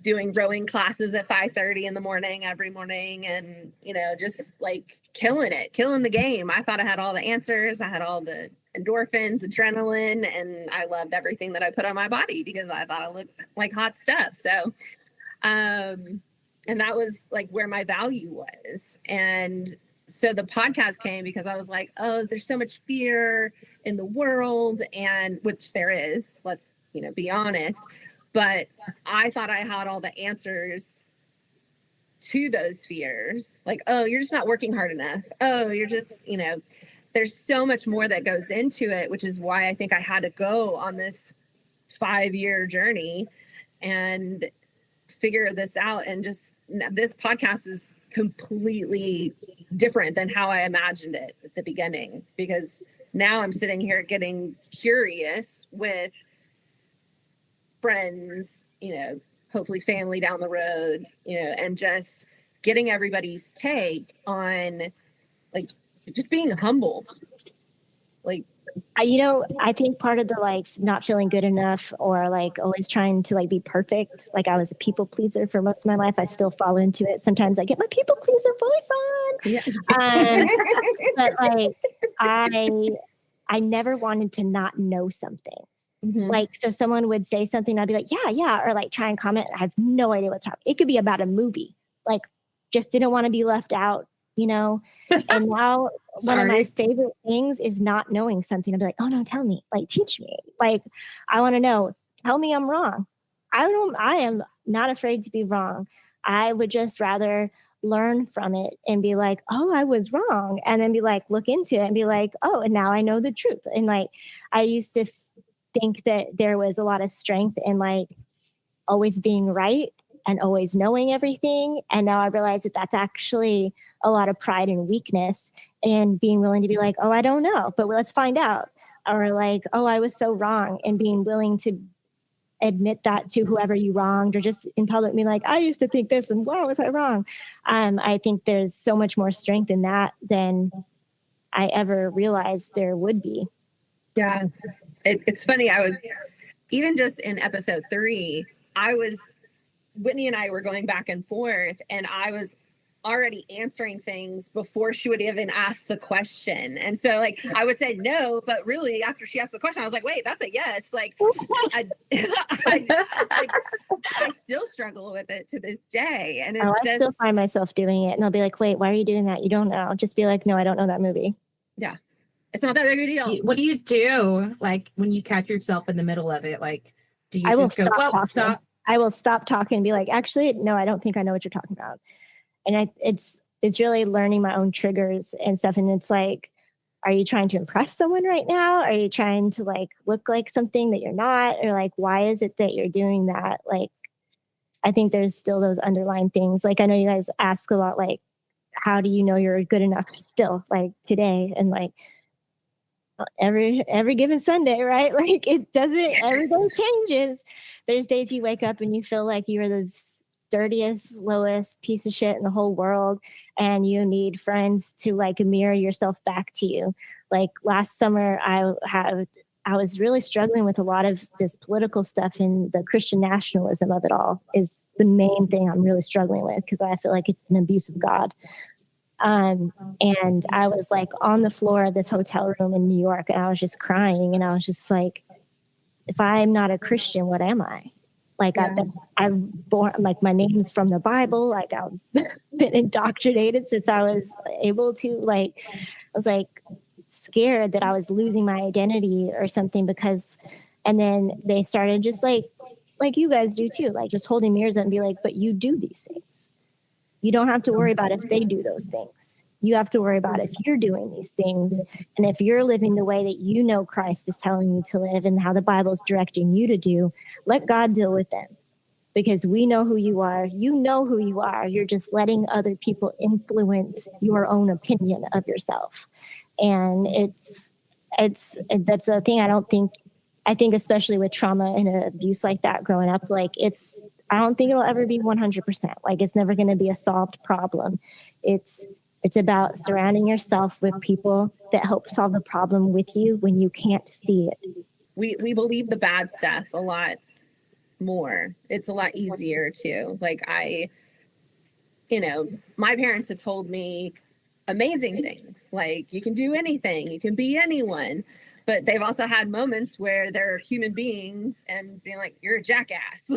doing rowing classes at 5:30 in the morning every morning, and, just like killing the game. I thought I had all the answers. I had all the endorphins, adrenaline, and I loved everything that I put on my body because I thought I looked like hot stuff. So, and that was like where my value was. And so the podcast came because I was like, oh, there's so much fear in the world, and which there is, let's, be honest. But I thought I had all the answers to those fears. Like, oh, you're just not working hard enough. Oh, you're just, there's so much more that goes into it, which is why I think I had to go on this 5-year journey and figure this out. And just, this podcast is completely different than how I imagined it at the beginning, because now I'm sitting here getting curious with friends, hopefully family down the road, and just getting everybody's take on, like, just being humbled. Like, I think part of the like not feeling good enough or like always trying to like be perfect. Like, I was a people pleaser for most of my life. I still fall into it. Sometimes I get my people pleaser voice on. Yes. But like, I never wanted to not know something. Mm-hmm. Like, so someone would say something, I'd be like, yeah, or like try and comment. I have no idea what's happening. It could be about a movie. Like, just didn't want to be left out, And now one of my favorite things is not knowing something. I'd be like, oh no, tell me, like, teach me. Like, I want to know, tell me I'm wrong. I am not afraid to be wrong. I would just rather learn from it and be like, oh, I was wrong. And then be like, look into it and be like, oh, and now I know the truth. And like, I used to think that there was a lot of strength in like always being right and always knowing everything. And now I realize that that's actually a lot of pride and weakness, and being willing to be like, oh, I don't know, but let's find out. Or like, oh, I was so wrong, and being willing to admit that to whoever you wronged, or just in public be like, I used to think this, and wow, was I wrong? I think there's so much more strength in that than I ever realized there would be. Yeah. It's funny. I was, even just in episode 3, Whitney and I were going back and forth, and I was already answering things before she would even ask the question. And so like, I would say no, but really after she asked the question, I was like, wait, that's a yes. Like, I still struggle with it to this day. And it's I still find myself doing it, and I'll be like, wait, why are you doing that? You don't know. Just be like, no, I don't know that movie. Yeah. It's not that big a deal. What do you do, like, when you catch yourself in the middle of it? Like, do you just go, whoa, stop? I will stop talking and be like, actually, no, I don't think I know what you're talking about. And it's really learning my own triggers and stuff. And it's like, are you trying to impress someone right now? Are you trying to like look like something that you're not? Or like, why is it that you're doing that? Like, I think there's still those underlying things. Like, I know you guys ask a lot, like, how do you know you're good enough still, like today? And like, every given Sunday, right? Like, it doesn't, every day changes. There's days you wake up and you feel like you're the dirtiest, lowest piece of shit in the whole world, and you need friends to like mirror yourself back to you. Like last summer, I was really struggling with a lot of this political stuff, and the Christian nationalism of it all is the main thing I'm really struggling with, because I feel like it's an abuse of God. And I was like on the floor of this hotel room in New York, and I was just crying, and I was just like, if I'm not a Christian, what am I? Like, yeah. I'm born, like, my name's from the Bible. Like, I've been indoctrinated since I was able to, like, I was like scared that I was losing my identity or something, because, and then they started just like you guys do too, like just holding mirrors up and be like, but you do these things. You don't have to worry about if they do those things. You have to worry about if you're doing these things and if you're living the way that you know Christ is telling you to live and how the Bible is directing you to do. Let God deal with them, because we know who you are. You know who you are. You're just letting other people influence your own opinion of yourself. And that's a thing. I think especially with trauma and abuse like that growing up, like I don't think it'll ever be 100%. Like it's never going to be a solved problem. It's about surrounding yourself with people that help solve the problem with you when you can't see it. We believe the bad stuff a lot more. It's a lot easier too. Like my parents have told me amazing things. Like you can do anything, you can be anyone. But they've also had moments where they're human beings and being like, you're a jackass.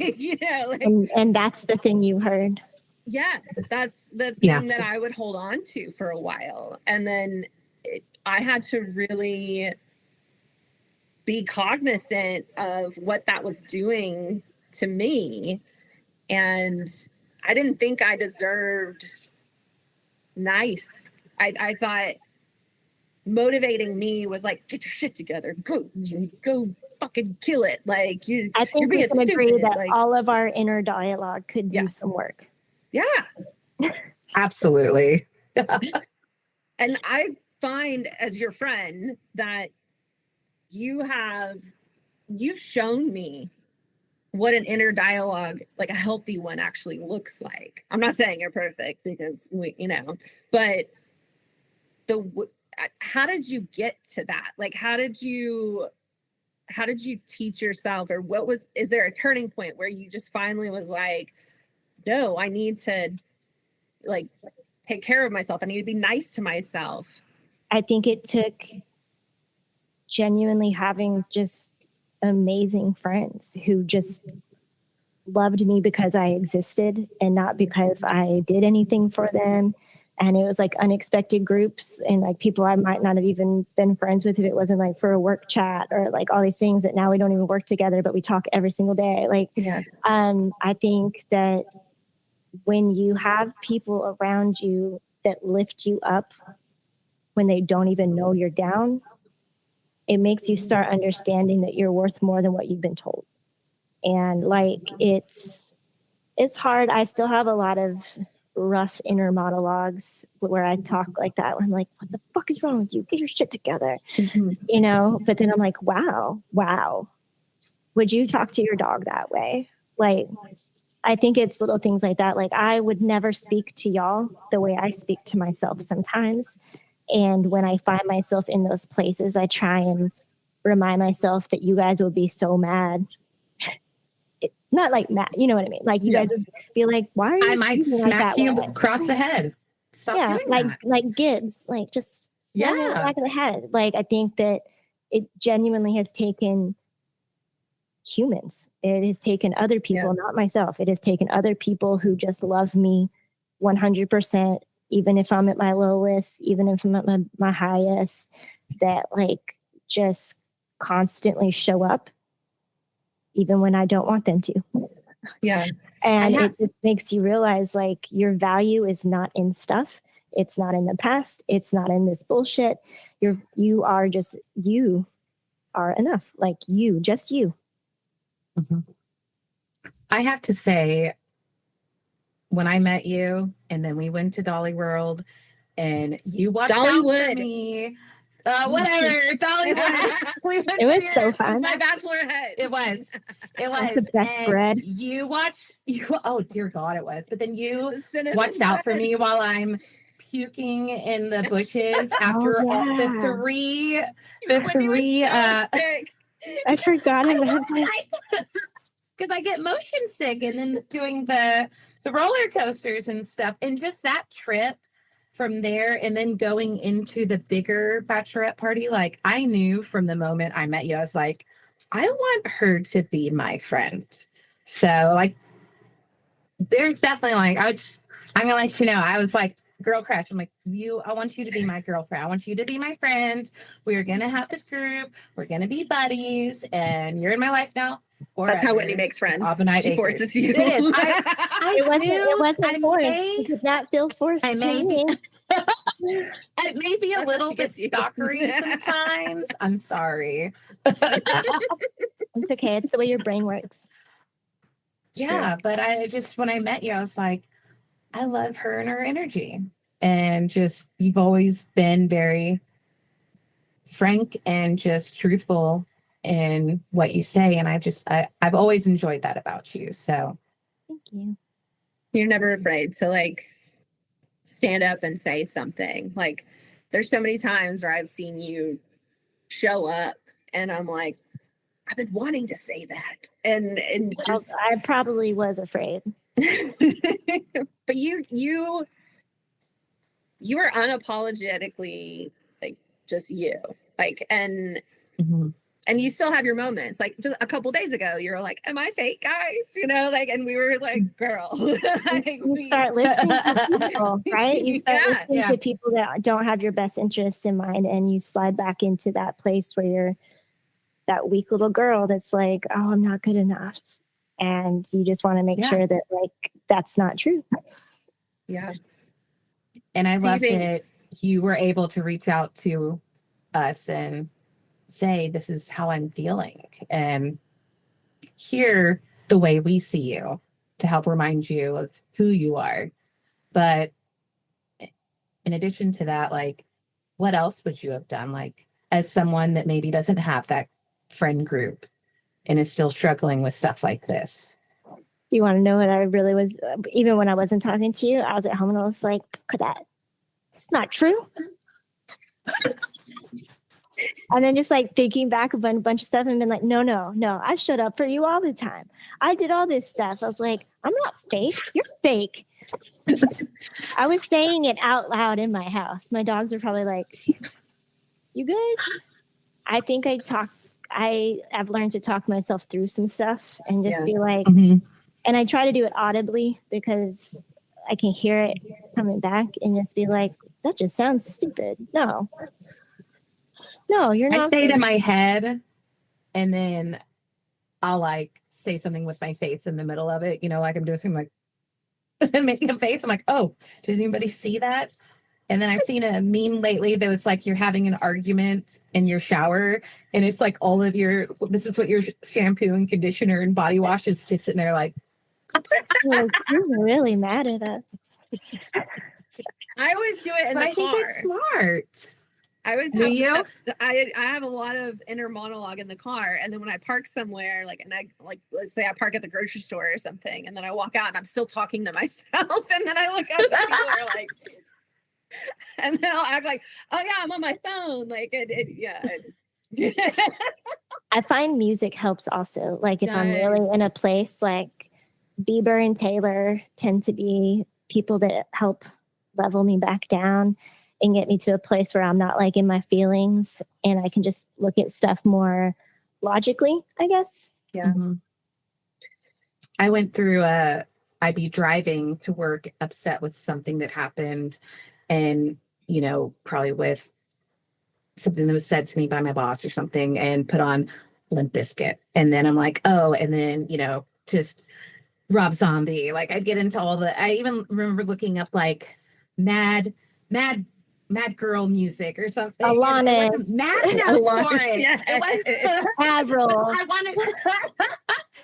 And that's the thing you heard. Yeah, that's the thing that I would hold on to for a while. And then I had to really be cognizant of what that was doing to me. And I didn't think I deserved nice. I thought motivating me was like, get your shit together, go fucking kill it. Like I think we can agree that all of our inner dialogue could use some work. Yeah, absolutely. And I find as your friend that you've shown me what an inner dialogue, like a healthy one, actually looks like. I'm not saying you're perfect because but how did you get to that? Like, how did you teach yourself, or is there a turning point where you just finally was like, no, I need to like take care of myself. I need to be nice to myself. I think it took genuinely having just amazing friends who just loved me because I existed and not because I did anything for them. And it was like unexpected groups and like people I might not have even been friends with if it wasn't like for a work chat or like all these things that now we don't even work together, but we talk every single day. Like, I think that when you have people around you that lift you up when they don't even know you're down, it makes you start understanding that you're worth more than what you've been told. And like, it's hard. I still have a lot of rough inner monologues where I talk like that, where I'm like, what the fuck is wrong with you? Get your shit together. But then I'm like, wow. Would you talk to your dog that way? Like, I think it's little things like that. Like I would never speak to y'all the way I speak to myself sometimes. And when I find myself in those places, I try and remind myself that you guys would be so mad. Not like mad, you know what I mean? Like you guys would be like, why are you? I might smack you across the head. Stop doing that. Like Gibbs, like just smack me in the back of the head. Like I think that it genuinely has taken humans. It has taken other people, not myself. It has taken other people who just love me 100%, even if I'm at my lowest, even if I'm at my highest, that like just constantly show up, even when I don't want them to. Yeah. And it just makes you realize like your value is not in stuff. It's not in the past. It's not in this bullshit. You are enough. Like just you. Mm-hmm. I have to say, when I met you and then we went to Dolly World and you watched Dollywood. out for me. Whatever, Dollywood. It was so fun. My bachelorette. It was the best bread. Oh dear God, it was. But then you watched out for me while I'm puking in the bushes after all the three. I forgot about that. Because I get motion sick and then doing the roller coasters and stuff. And just that trip from there and then going into the bigger bachelorette party, like I knew from the moment I met you, I was like, I want her to be my friend. So like, there's definitely like, I'm going to let you know, I was like, girl crush. I'm like, I want you to be my girlfriend. I want you to be my friend. We're going to have this group. We're going to be buddies. And you're in my life now. That's how Whitney makes friends. She forces you. It is. It wasn't forced. It did not feel forced to me. It may be a little bit stalkery sometimes. I'm sorry. It's okay. It's the way your brain works. Yeah, but when I met you, I was like, I love her and her energy. And just, you've always been very frank and just truthful in what you say. And I've always enjoyed that about you. So thank you. You're never afraid to like stand up and say something. Like there's so many times where I've seen you show up and I'm like, I've been wanting to say that. And just I probably was afraid. But you were unapologetically like just you. Like and you still have your moments. Like just a couple days ago, you were like, "Am I fake, guys?" You know, like, and we were like, "Girl." Like, you start listening to people, right? You start listening to people that don't have your best interests in mind, and you slide back into that place where you're that weak little girl that's like, "Oh, I'm not good enough," and you just want to make sure that like that's not true. Yeah. And I love that you were able to reach out to us and say, this is how I'm feeling, and hear the way we see you to help remind you of who you are. But in addition to that, like, what else would you have done? Like, as someone that maybe doesn't have that friend group and is still struggling with stuff like this. You want to know what I really was, even when I wasn't talking to you, I was at home and I was like, it's not true. And then just like thinking back about a bunch of stuff and been like, no, I showed up for you all the time. I did all this stuff. I was like, I'm not fake. You're fake. I was saying it out loud in my house. My dogs were probably like, you good? I think I've learned to talk myself through some stuff and just be like, and I try to do it audibly because I can hear it coming back and just be like, that just sounds stupid. No, you're not. I say it in my head and then I'll like say something with my face in the middle of it, you know, like I'm doing something like making a face. I'm like, oh, did anybody see that? And then I've seen a meme lately that was like you're having an argument in your shower and it's like all of this is what your shampoo and conditioner and body wash is just sitting there like. You're really mad at us. I always do it in the car. I think it's smart. I always do you? I have a lot of inner monologue in the car, and then when I park somewhere, like, and I like, let's say I park at the grocery store or something, and then I walk out and I'm still talking to myself, and then I look up and people are like, and then I'll act like, oh yeah, I'm on my phone, like I find music helps also. Like if I'm really in a place, like Bieber and Taylor tend to be people that help level me back down and get me to a place where I'm not like in my feelings and I can just look at stuff more logically, I guess. Yeah. I went through I'd be driving to work upset with something that happened and, you know, probably with something that was said to me by my boss or something and put on Limp Bizkit. And then I'm like, oh, and then, you know, just Rob Zombie. Like I'd get into I even remember looking up like mad girl music or something. Alanis. It wasn't mad enough for it. Yeah.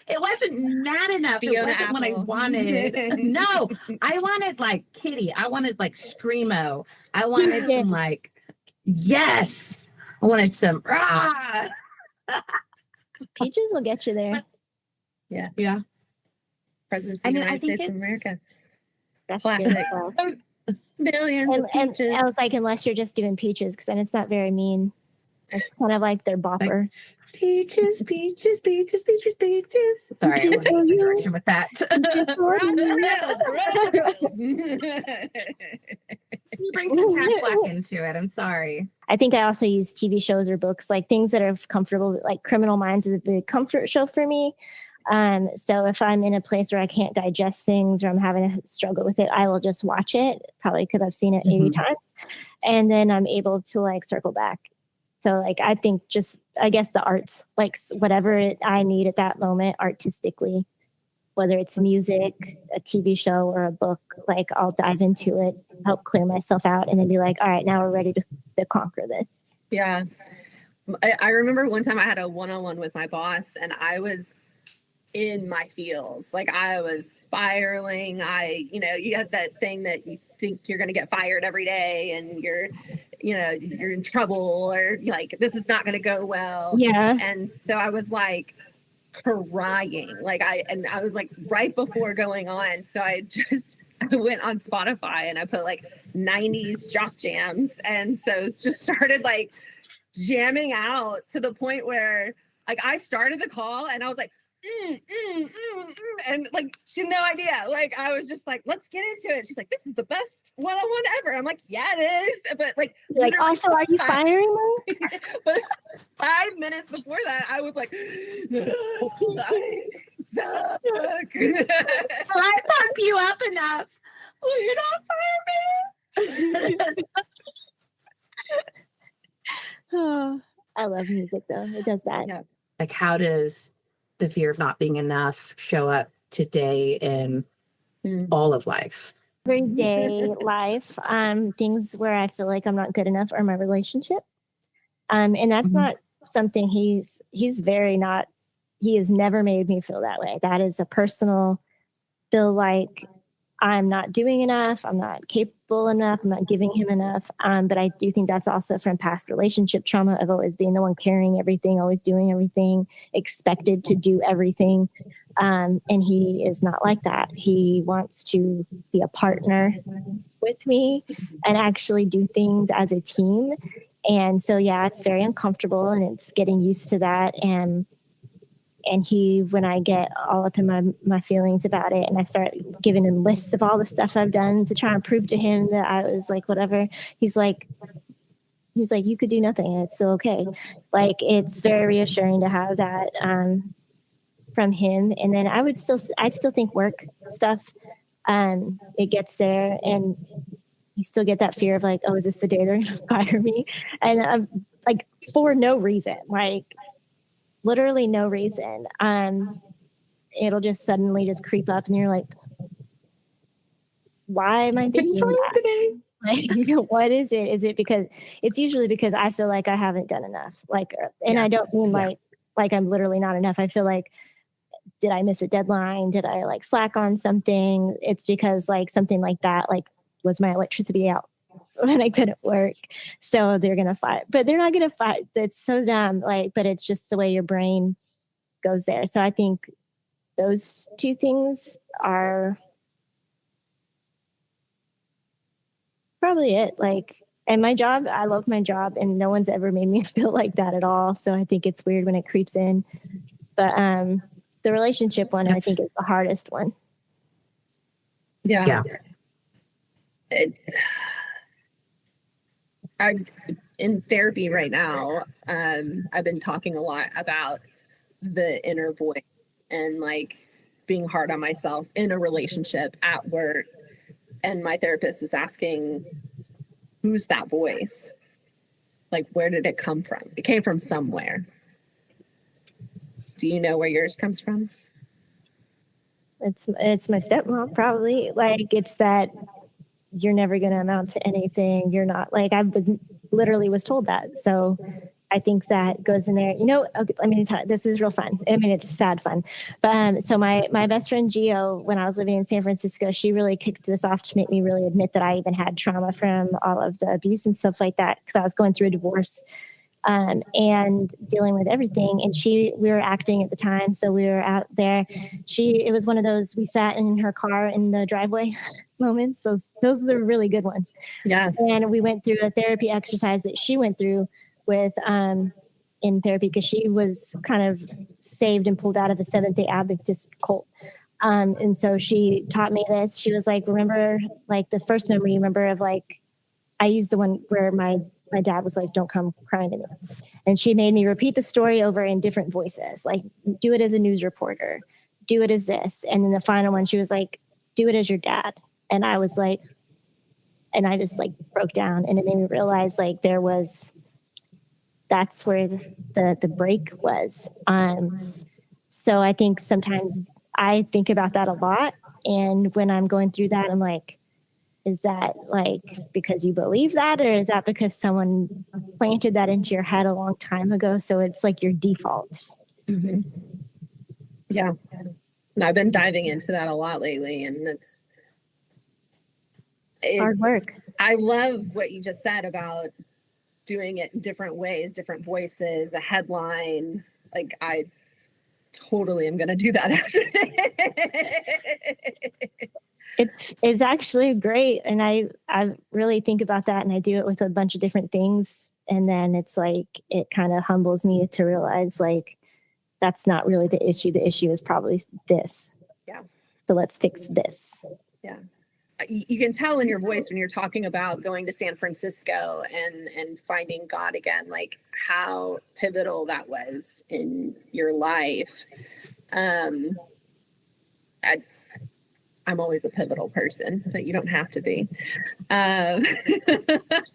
It wasn't mad enough. Fiona It wasn't what I Apple. wanted. No, I wanted like Kitty. I wanted like Screamo. I wanted some like, yes. I wanted some Peaches will get you there. Yeah. President of the United States of America. That's Classic. beautiful. Billions of And peaches. I was like, unless you're just doing Peaches, because then it's not very mean. It's kind of like their bopper. Peaches, peaches, peaches, peaches, peaches. Sorry, I went in a direction with that. We're on the rails. You bring some Pat Black into it. I'm sorry. I think I also use TV shows or books, like things that are comfortable. Like Criminal Minds is a big comfort show for me. So if I'm in a place where I can't digest things or I'm having a struggle with it, I will just watch it, probably because I've seen it 80 times. And then I'm able to like circle back. So like, I think just, I guess the arts, like whatever I need at that moment artistically, whether it's music, a TV show, or a book, like I'll dive into it, help clear myself out, and then be like, all right, now we're ready to conquer this. Yeah. I remember one time I had a one-on-one with my boss and I was in my feels. Like I was spiraling. You had that thing that you think you're going to get fired every day and you're in trouble or like, this is not going to go well. Yeah. And so I was like crying, I was like right before going on. So I went on Spotify and I put like 90s jock jams. And so it's just started like jamming out to the point where like I started the call and I was like, and like she had no idea. Like I was just like, let's get into it. She's like, this is the best one-on-one ever. I'm like, yeah, it is. But like also, are you firing me? But 5 minutes before that, I was like, I suck. I pump you up enough. Will you not fire me? Oh, I love music though. It does that. Yeah. Like, how does the fear of not being enough show up today in all of life? Everyday life, things where I feel like I'm not good enough are my relationship. And that's not something he has never made me feel that way. That is a personal feel like I'm not doing enough, I'm not capable enough, I'm not giving him enough. But I do think that's also from past relationship trauma of always being the one carrying everything, always doing everything, expected to do everything. And he is not like that. He wants to be a partner with me and actually do things as a team. And so, yeah, it's very uncomfortable and it's getting used to that. And he, when I get all up in my feelings about it and I start giving him lists of all the stuff I've done to try and prove to him that I was like, whatever, he's like, you could do nothing and it's still okay. Like, it's very reassuring to have that from him. And then I still think work stuff, it gets there and you still get that fear of like, oh, is this the day they're going to fire me? And like, for no reason, like, literally no reason. It'll just suddenly just creep up and you're like, why am I thinking that? Like, what is it? Is it because it's usually because I feel like I haven't done enough? Like, and I don't mean like I'm literally not enough. I feel like, did I miss a deadline? Did I like slack on something? It's because like something like that, like was my electricity out when I couldn't work. So they're going to fight, but they're not going to fight. That's so dumb. Like, but it's just the way your brain goes there. So I think those two things are probably it. Like, and my job, I love my job and no one's ever made me feel like that at all. So I think it's weird when it creeps in, but, the relationship one, I think is the hardest one. Yeah. I'm in therapy right now. I've been talking a lot about the inner voice and like being hard on myself in a relationship, at work. And my therapist was asking, who's that voice? Like, where did it come from? It came from somewhere. Do you know where yours comes from? It's my stepmom, probably. Like, it's that you're never going to amount to anything. You're not, like, literally was told that. So I think that goes in there. Okay, let me tell you, this is real fun. I mean, it's sad fun. But so my best friend Gio, when I was living in San Francisco, she really kicked this off to make me really admit that I even had trauma from all of the abuse and stuff like that, because I was going through a divorce. And dealing with everything. And we were acting at the time. So we were out there. It was one of those, we sat in her car in the driveway moments. Those are the really good ones. Yeah. And we went through a therapy exercise that she went through with, in therapy, because she was kind of saved and pulled out of a Seventh-day Adventist cult. And so she taught me this. She was like, remember, like the first memory you remember of, like, I used the one where my dad was like, don't come crying to me. And she made me repeat the story over in different voices, like do it as a news reporter, do it as this. And then the final one, she was like, do it as your dad. And I was like, and I just like broke down, and it made me realize like that's where the break was. So I think sometimes I think about that a lot. And when I'm going through that, I'm like, is that like because you believe that, or is that because someone planted that into your head a long time ago? So it's like your default. Mm-hmm. Yeah. And I've been diving into that a lot lately, and it's hard work. I love what you just said about doing it in different ways, different voices, a headline. Like I totally am going to do that after this. It's actually great. And I really think about that, and I do it with a bunch of different things. And then it's like, it kind of humbles me to realize like, that's not really the issue. The issue is probably this. Yeah. So let's fix this. Yeah. You can tell in your voice when you're talking about going to San Francisco and finding God again, like how pivotal that was in your life. I'm always a pivotal person, but you don't have to be.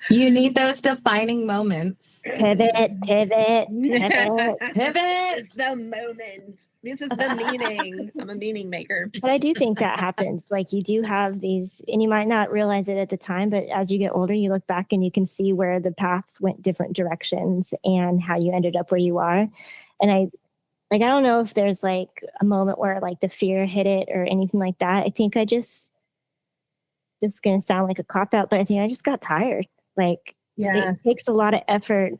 You need those defining moments. Pivot. Pivot. This is the moment. This is the meaning. I'm a meaning maker. But I do think that happens. Like you do have these, and you might not realize it at the time, but as you get older, you look back and you can see where the path went different directions and how you ended up where you are. And I don't know if there's like a moment where like the fear hit it or anything like that. I think this is going to sound like a cop out, but I think I just got tired. Like, yeah, it takes a lot of effort.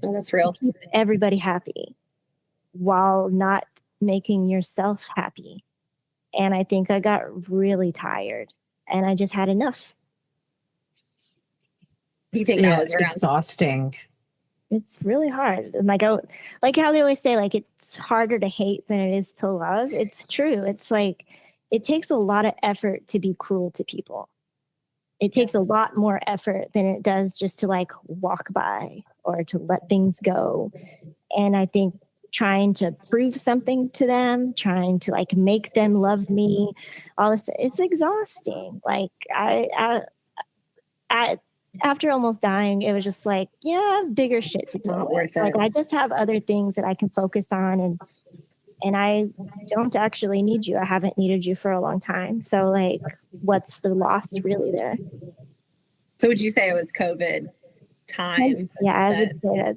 Oh, that's real. To keep everybody happy while not making yourself happy. And I think I got really tired, and I just had enough. Do you think that was around? Exhausting? It's really hard. Like how they always say, like, it's harder to hate than it is to love. It's true. It's like, it takes a lot of effort to be cruel to people. It takes a lot more effort than it does just to like walk by or to let things go. And I think trying to prove something to them, trying to like make them love me, all this, it's exhausting. Like I after almost dying, it was just like, yeah, bigger shit to deal with. Like I just have other things that I can focus on, and I don't actually need you. I haven't needed you for a long time. So like, what's the loss really there? So would you say it was COVID time? Yeah, I would say that.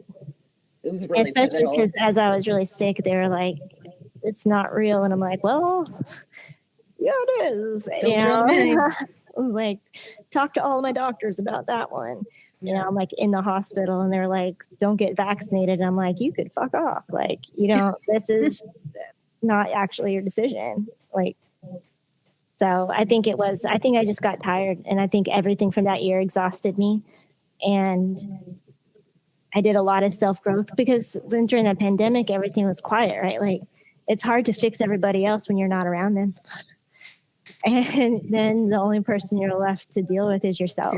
It was really especially pivotal. Because as I was really sick, they were like, it's not real. And I'm like, well, yeah, it is. You know? I was like, talk to all my doctors about that one. You know, I'm like in the hospital and they're like, don't get vaccinated. And I'm like, you could fuck off. Like, you know, this is not actually your decision. Like, so I think I just got tired, and I think everything from that year exhausted me. And I did a lot of self-growth because during the pandemic, everything was quiet, right? Like it's hard to fix everybody else when you're not around them. And then the only person you're left to deal with is yourself.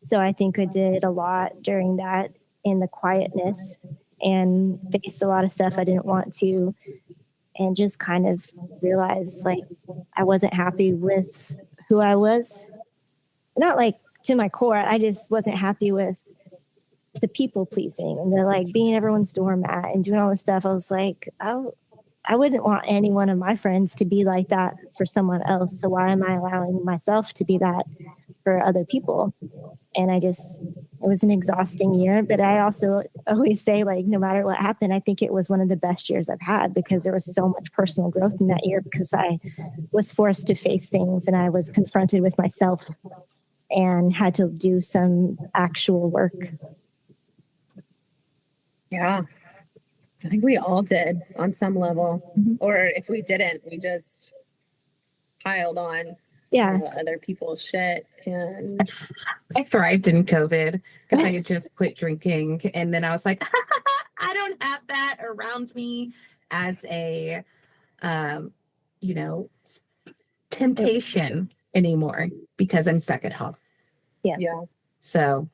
So I think I did a lot during that in the quietness and faced a lot of stuff I didn't want to, and just kind of realized like I wasn't happy with who I was. Not like to my core, I just wasn't happy with the people pleasing and the like being everyone's doormat and doing all this stuff. I was like, I wouldn't want any one of my friends to be like that for someone else. So why am I allowing myself to be that for other people? And it was an exhausting year, but I also always say, like, no matter what happened, I think it was one of the best years I've had because there was so much personal growth in that year because I was forced to face things and I was confronted with myself and had to do some actual work. Yeah. I think we all did on some level. Mm-hmm. Or if we didn't, we just piled on other people's shit. And I thrived in COVID because I just quit drinking. And then I was like, I don't have that around me as a, temptation anymore because I'm stuck at home. Yeah. So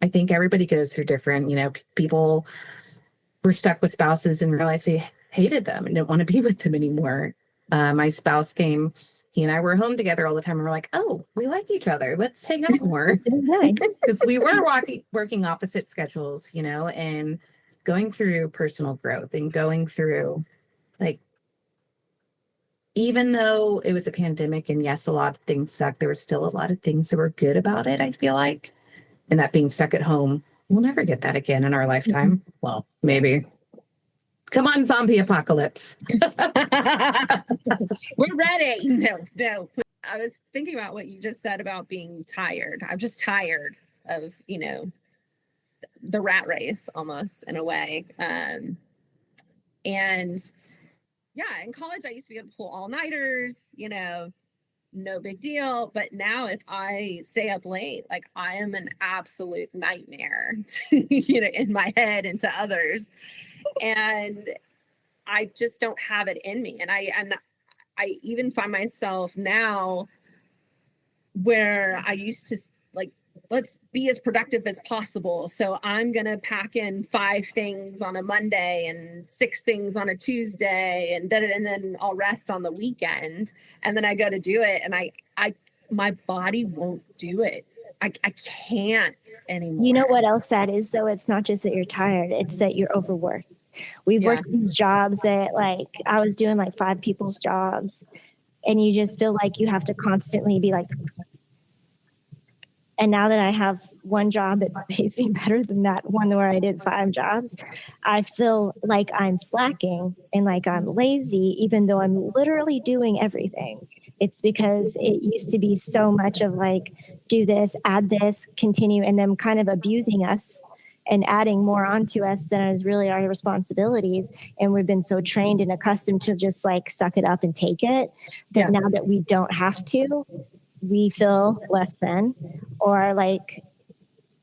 I think everybody goes through different, people were stuck with spouses and realized they hated them and didn't want to be with them anymore. My spouse came, he and I were home together all the time. And we're like, oh, we like each other. Let's hang out more. Because we were working opposite schedules, and going through personal growth and going through, like, even though it was a pandemic and yes, a lot of things sucked, there were still a lot of things that were good about it, I feel like. And that being stuck at home, we'll never get that again in our lifetime. Well, maybe. Come on, zombie apocalypse. We're ready. No. I was thinking about what you just said about being tired. I'm just tired of, the rat race almost in a way. And yeah, in college, I used to be able to pull all-nighters, no big deal. But now if I stay up late, like I am an absolute nightmare, in my head and to others. And I just don't have it in me. And I even find myself now where I used to like, let's be as productive as possible. So I'm going to pack in 5 things on a Monday and 6 things on a Tuesday and then I'll rest on the weekend. And then I go to do it. And my body won't do it. I can't anymore. You know what else that is, though? It's not just that you're tired. It's that you're overworked. We've worked these jobs that, like, I was doing like 5 people's jobs, and you just feel like you have to constantly be like, and now that I have one job that pays me better than that one where I did 5 jobs, I feel like I'm slacking and like I'm lazy, even though I'm literally doing everything. It's because it used to be so much of like, do this, add this, continue, and them kind of abusing us and adding more onto us than is really our responsibilities. And we've been so trained and accustomed to just like suck it up and take it that now that we don't have to, we feel less than. Or like,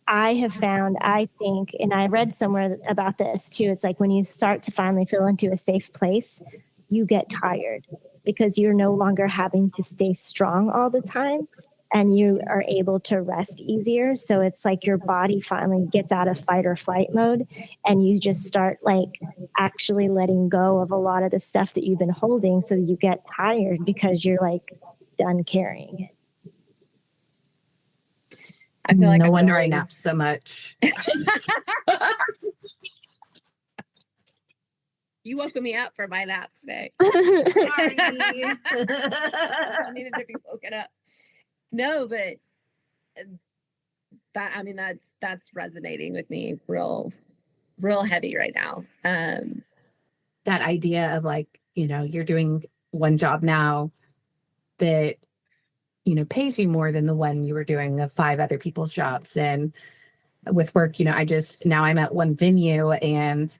I have found, I think, and I read somewhere about this too, it's like when you start to finally feel into a safe place, you get tired because you're no longer having to stay strong all the time. And you are able to rest easier. So it's like your body finally gets out of fight or flight mode, and you just start like actually letting go of a lot of the stuff that you've been holding. So you get tired because you're like done carrying it. I feel like no wonder I nap so much. You woke me up for my nap today. Sorry. I needed to be woken up. No, but that's resonating with me real heavy right now. That idea of like, you're doing one job now that, pays you more than the one you were doing of 5 other people's jobs. And with work, now I'm at one venue, and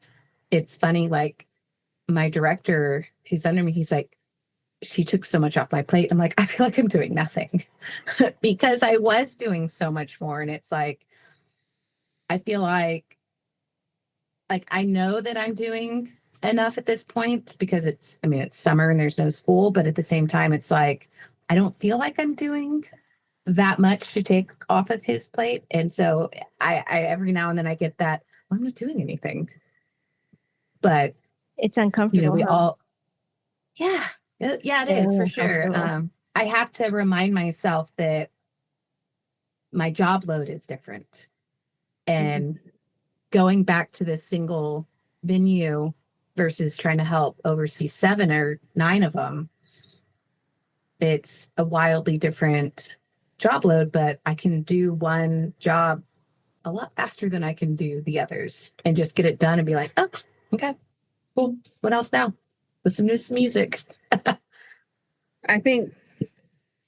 it's funny, like my director who's under me, he's like, she took so much off my plate. I'm like, I feel like I'm doing nothing because I was doing so much more. And it's like, I feel like I know that I'm doing enough at this point because it's summer and there's no school, but at the same time, it's like, I don't feel like I'm doing that much to take off of his plate. And so I every now and then I get that, well, I'm not doing anything, but It's uncomfortable. we all, yeah, it is for sure. I have to remind myself that my job load is different. And going back to the single venue versus trying to help oversee 7 or 9 of them, it's a wildly different job load, but I can do one job a lot faster than I can do the others and just get it done and be like, oh, okay, cool. What else now? Listen to some music. I think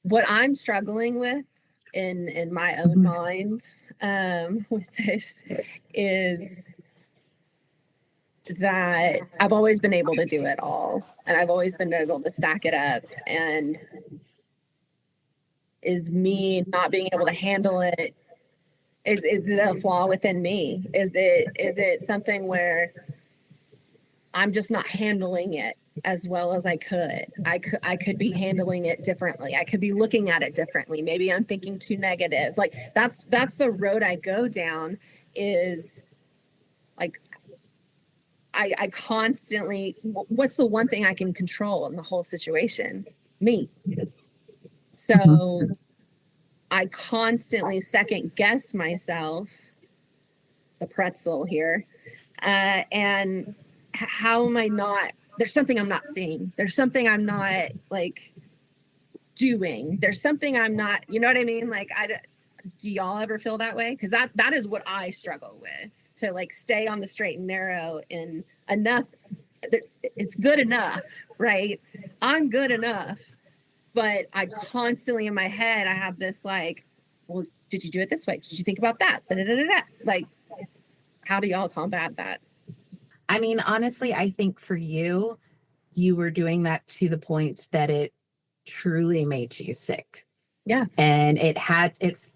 what I'm struggling with in my own mind with this is that I've always been able to do it all, and I've always been able to stack it up. And is me not being able to handle it? Is it a flaw within me? Is it something where I'm just not handling it as well as I could. I could be handling it differently. I could be looking at it differently. Maybe I'm thinking too negative. Like that's the road I go down, is like I constantly, what's the one thing I can control in the whole situation? Me. So I constantly second guess myself, the pretzel here. And how am I not, there's something I'm not seeing. There's something I'm not like doing. There's something I'm not, you know what I mean? Like, do y'all ever feel that way? Because that is what I struggle with, to like stay on the straight and narrow in enough. It's good enough, right? I'm good enough. But I constantly in my head, I have this like, well, did you do it this way? Did you think about that? Da-da-da-da-da. Like, how do y'all combat that? I mean, honestly, I think for you, you were doing that to the point that it truly made you sick. Yeah. And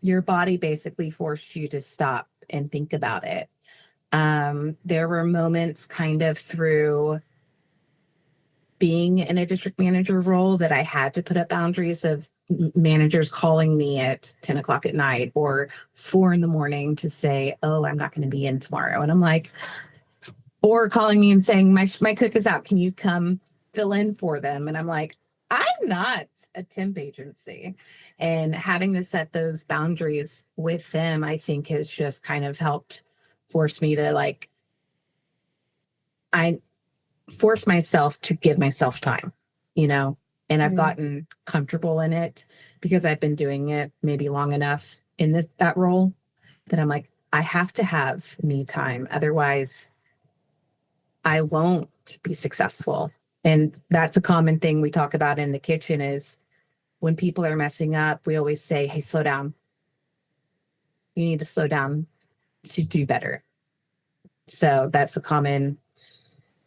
your body basically forced you to stop and think about it. There were moments kind of through being in a district manager role that I had to put up boundaries of managers calling me at 10 o'clock at night or 4 a.m. to say, oh, I'm not going to be in tomorrow. And I'm like, or calling me and saying, my cook is out. Can you come fill in for them? And I'm like, I'm not a temp agency. And having to set those boundaries with them, I think has just kind of helped force me to like, I force myself to give myself time, and I've gotten comfortable in it because I've been doing it maybe long enough in that role that I'm like, I have to have me time. Otherwise I won't be successful. And that's a common thing we talk about in the kitchen is when people are messing up, we always say, hey, slow down. You need to slow down to do better. So that's a common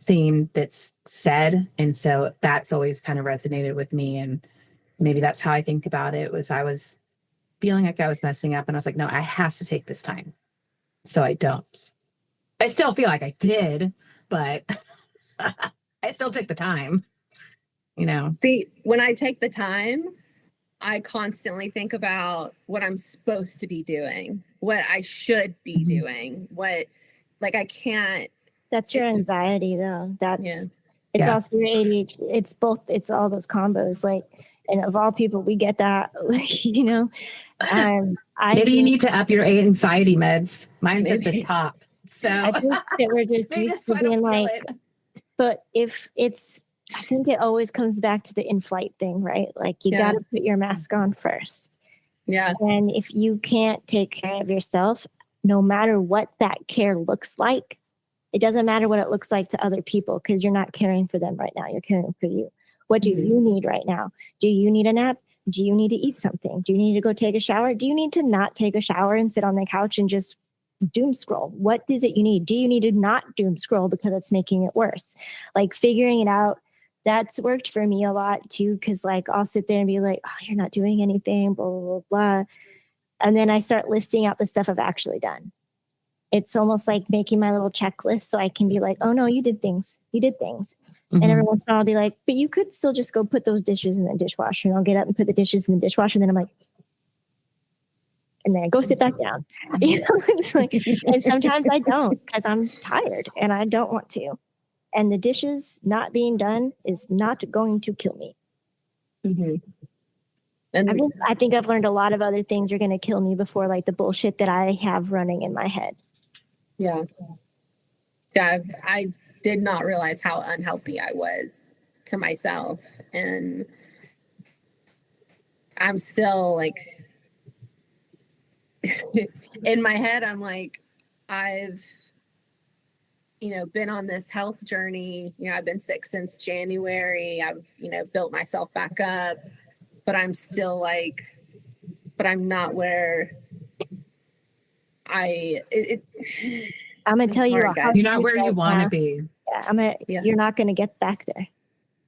theme that's said. And so that's always kind of resonated with me. And maybe that's how I think about it, was I was feeling like I was messing up and I was like, no, I have to take this time. So I don't. I still feel like I did, but I still took the time, See, when I take the time, I constantly think about what I'm supposed to be doing, what I should be doing, I can't. That's your anxiety though. It's Yeah. also your ADHD. It's all those combos. Like, and of all people, we get that, maybe you need to up your anxiety meds. Mine's at the top. So I think that we're just used to being like, but I think it always comes back to the in-flight thing, right? Like you got to put your mask on first. Yeah. And if you can't take care of yourself, no matter what that care looks like, it doesn't matter what it looks like to other people because you're not caring for them right now. You're caring for you. What do you need right now? Do you need a nap? Do you need to eat something? Do you need to go take a shower? Do you need to not take a shower and sit on the couch and just doom scroll? What is it you need? Do you need to not doom scroll because it's making it worse? Like figuring it out. That's worked for me a lot too. Cause like I'll sit there and be like, oh, you're not doing anything, blah, blah, blah, blah. And then I start listing out the stuff I've actually done. It's almost like making my little checklist so I can be like, oh no, you did things. Mm-hmm. And every once in a while I'll be like, but you could still just go put those dishes in the dishwasher. And I'll get up and put the dishes in the dishwasher. And then I'm like, and then I go sit back down. It's like, and sometimes I don't because I'm tired and I don't want to. And the dishes not being done is not going to kill me. Mm-hmm. And I think I've learned a lot of other things are going to kill me before like the bullshit that I have running in my head. Yeah. I did not realize how unhealthy I was to myself. And I'm still like, in my head, I'm like, I've, been on this health journey. I've been sick since January. I've, built myself back up, but I'm still like, but I'm not where I'm going to tell you, you're not where you want to be. Yeah, you're not going to get back there.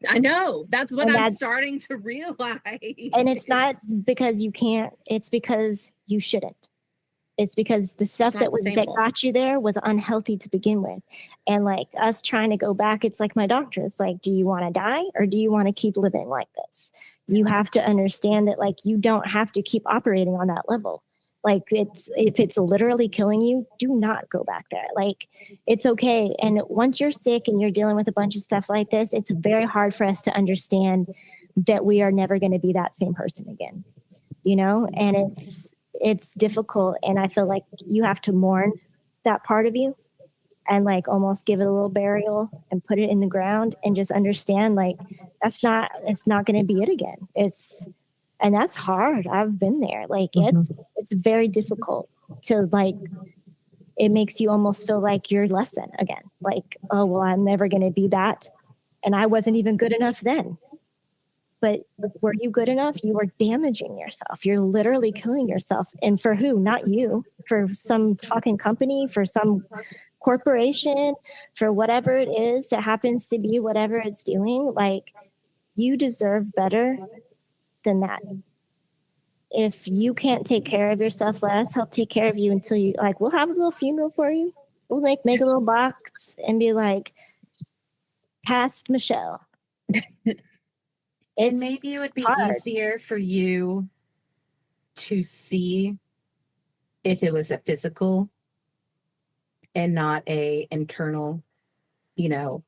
I know. That's what I'm starting to realize. And it's not because you can't, it's because you shouldn't. It's because the stuff that sustainable. got you there was unhealthy to begin with. And like us trying to go back, it's like my doctor is like, do you want to die or do you want to keep living like this? You have to understand that like you don't have to keep operating on that level. Like if it's literally killing you, do not go back there. Like it's okay. And once you're sick and you're dealing with a bunch of stuff like this, it's very hard for us to understand that we are never going to be that same person again, you know? And it's difficult. And I feel like you have to mourn that part of you and like almost give it a little burial and put it in the ground and just understand like it's not going to be it again. And that's hard. I've been there. Like it's very difficult to like, it makes you almost feel like you're less than again. Like, oh, well, I'm never going to be that. And I wasn't even good enough then. But were you good enough? You were damaging yourself. You're literally killing yourself. And for who? Not you. For some fucking company, for some corporation, for whatever it is that happens to be whatever it's doing. Like you deserve better than that. If you can't take care of yourself, let us help take care of you until you like, we'll have a little funeral for you. We'll make a little box and be like, past Michelle. And maybe it would be easier for you to see if it was a physical and not a internal, illness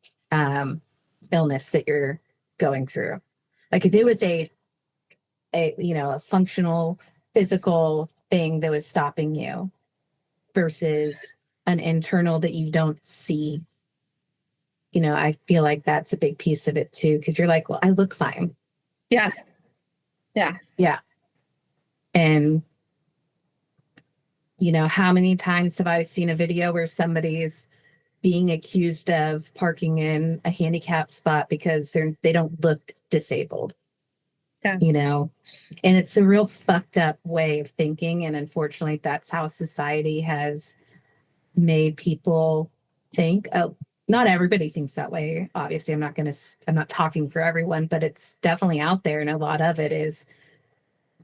that you're going through. Like if it was a functional physical thing that was stopping you versus an internal that you don't see. I feel like that's a big piece of it too, because you're like, well, I look fine. Yeah. And, how many times have I seen a video where somebody's being accused of parking in a handicapped spot because they don't look disabled? Yeah. And it's a real fucked up way of thinking. And unfortunately, that's how society has made people think. Oh, not everybody thinks that way. Obviously, I'm not talking for everyone, but it's definitely out there. And a lot of it is,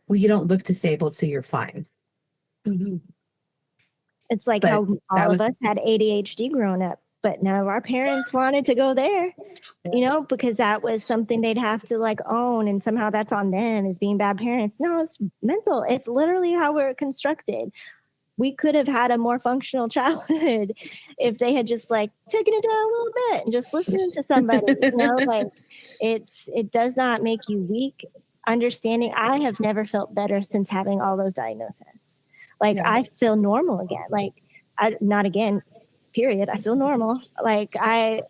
well, you don't look disabled, so you're fine. Mm-hmm. It's like how all of us had ADHD growing up, but none of our parents wanted to go there, because that was something they'd have to like own. And somehow that's on them as being bad parents. No, it's mental. It's literally how we're constructed. We could have had a more functional childhood if they had just like taken it down a little bit and just listening to somebody, like it does not make you weak. Understanding. I have never felt better since having all those diagnoses. Like I feel normal again. Like not again, period. I feel normal. Like I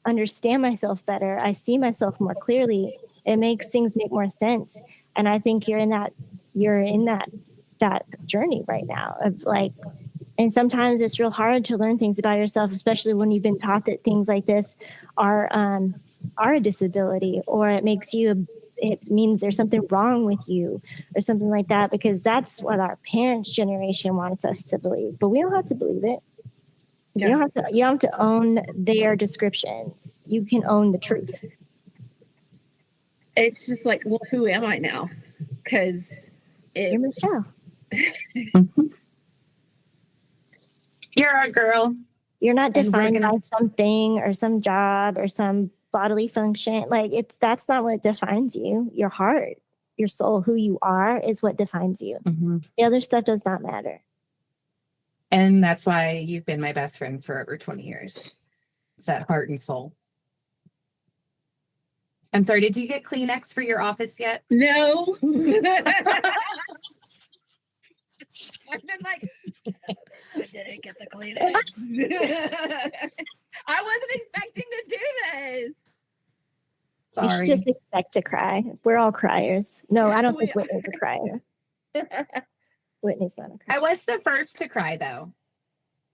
understand myself better. I see myself more clearly. It makes things make more sense. And I think you're in that journey right now of like, and sometimes it's real hard to learn things about yourself, especially when you've been taught that things like this are a disability, or it means there's something wrong with you or something like that, because that's what our parents' generation wants us to believe, but we don't have to believe it. Yeah. You don't have to own their descriptions. You can own the truth. It's just like, well, who am I now? Because you're Michelle. You're our girl. You're not defined by something or some job or some bodily function. Like that's not what defines you. Your heart, your soul, who you are is what defines you. Mm-hmm. The other stuff does not matter. And that's why you've been my best friend for over 20 years. It's that heart and soul. I'm sorry, did you get Kleenex for your office yet? No. I've been like, I didn't get the Kleenex. I wasn't expecting to do this. Sorry. You should just expect to cry. We're all criers. No, I don't think Whitney's a crier. Whitney's not a crier. I was the first to cry, though.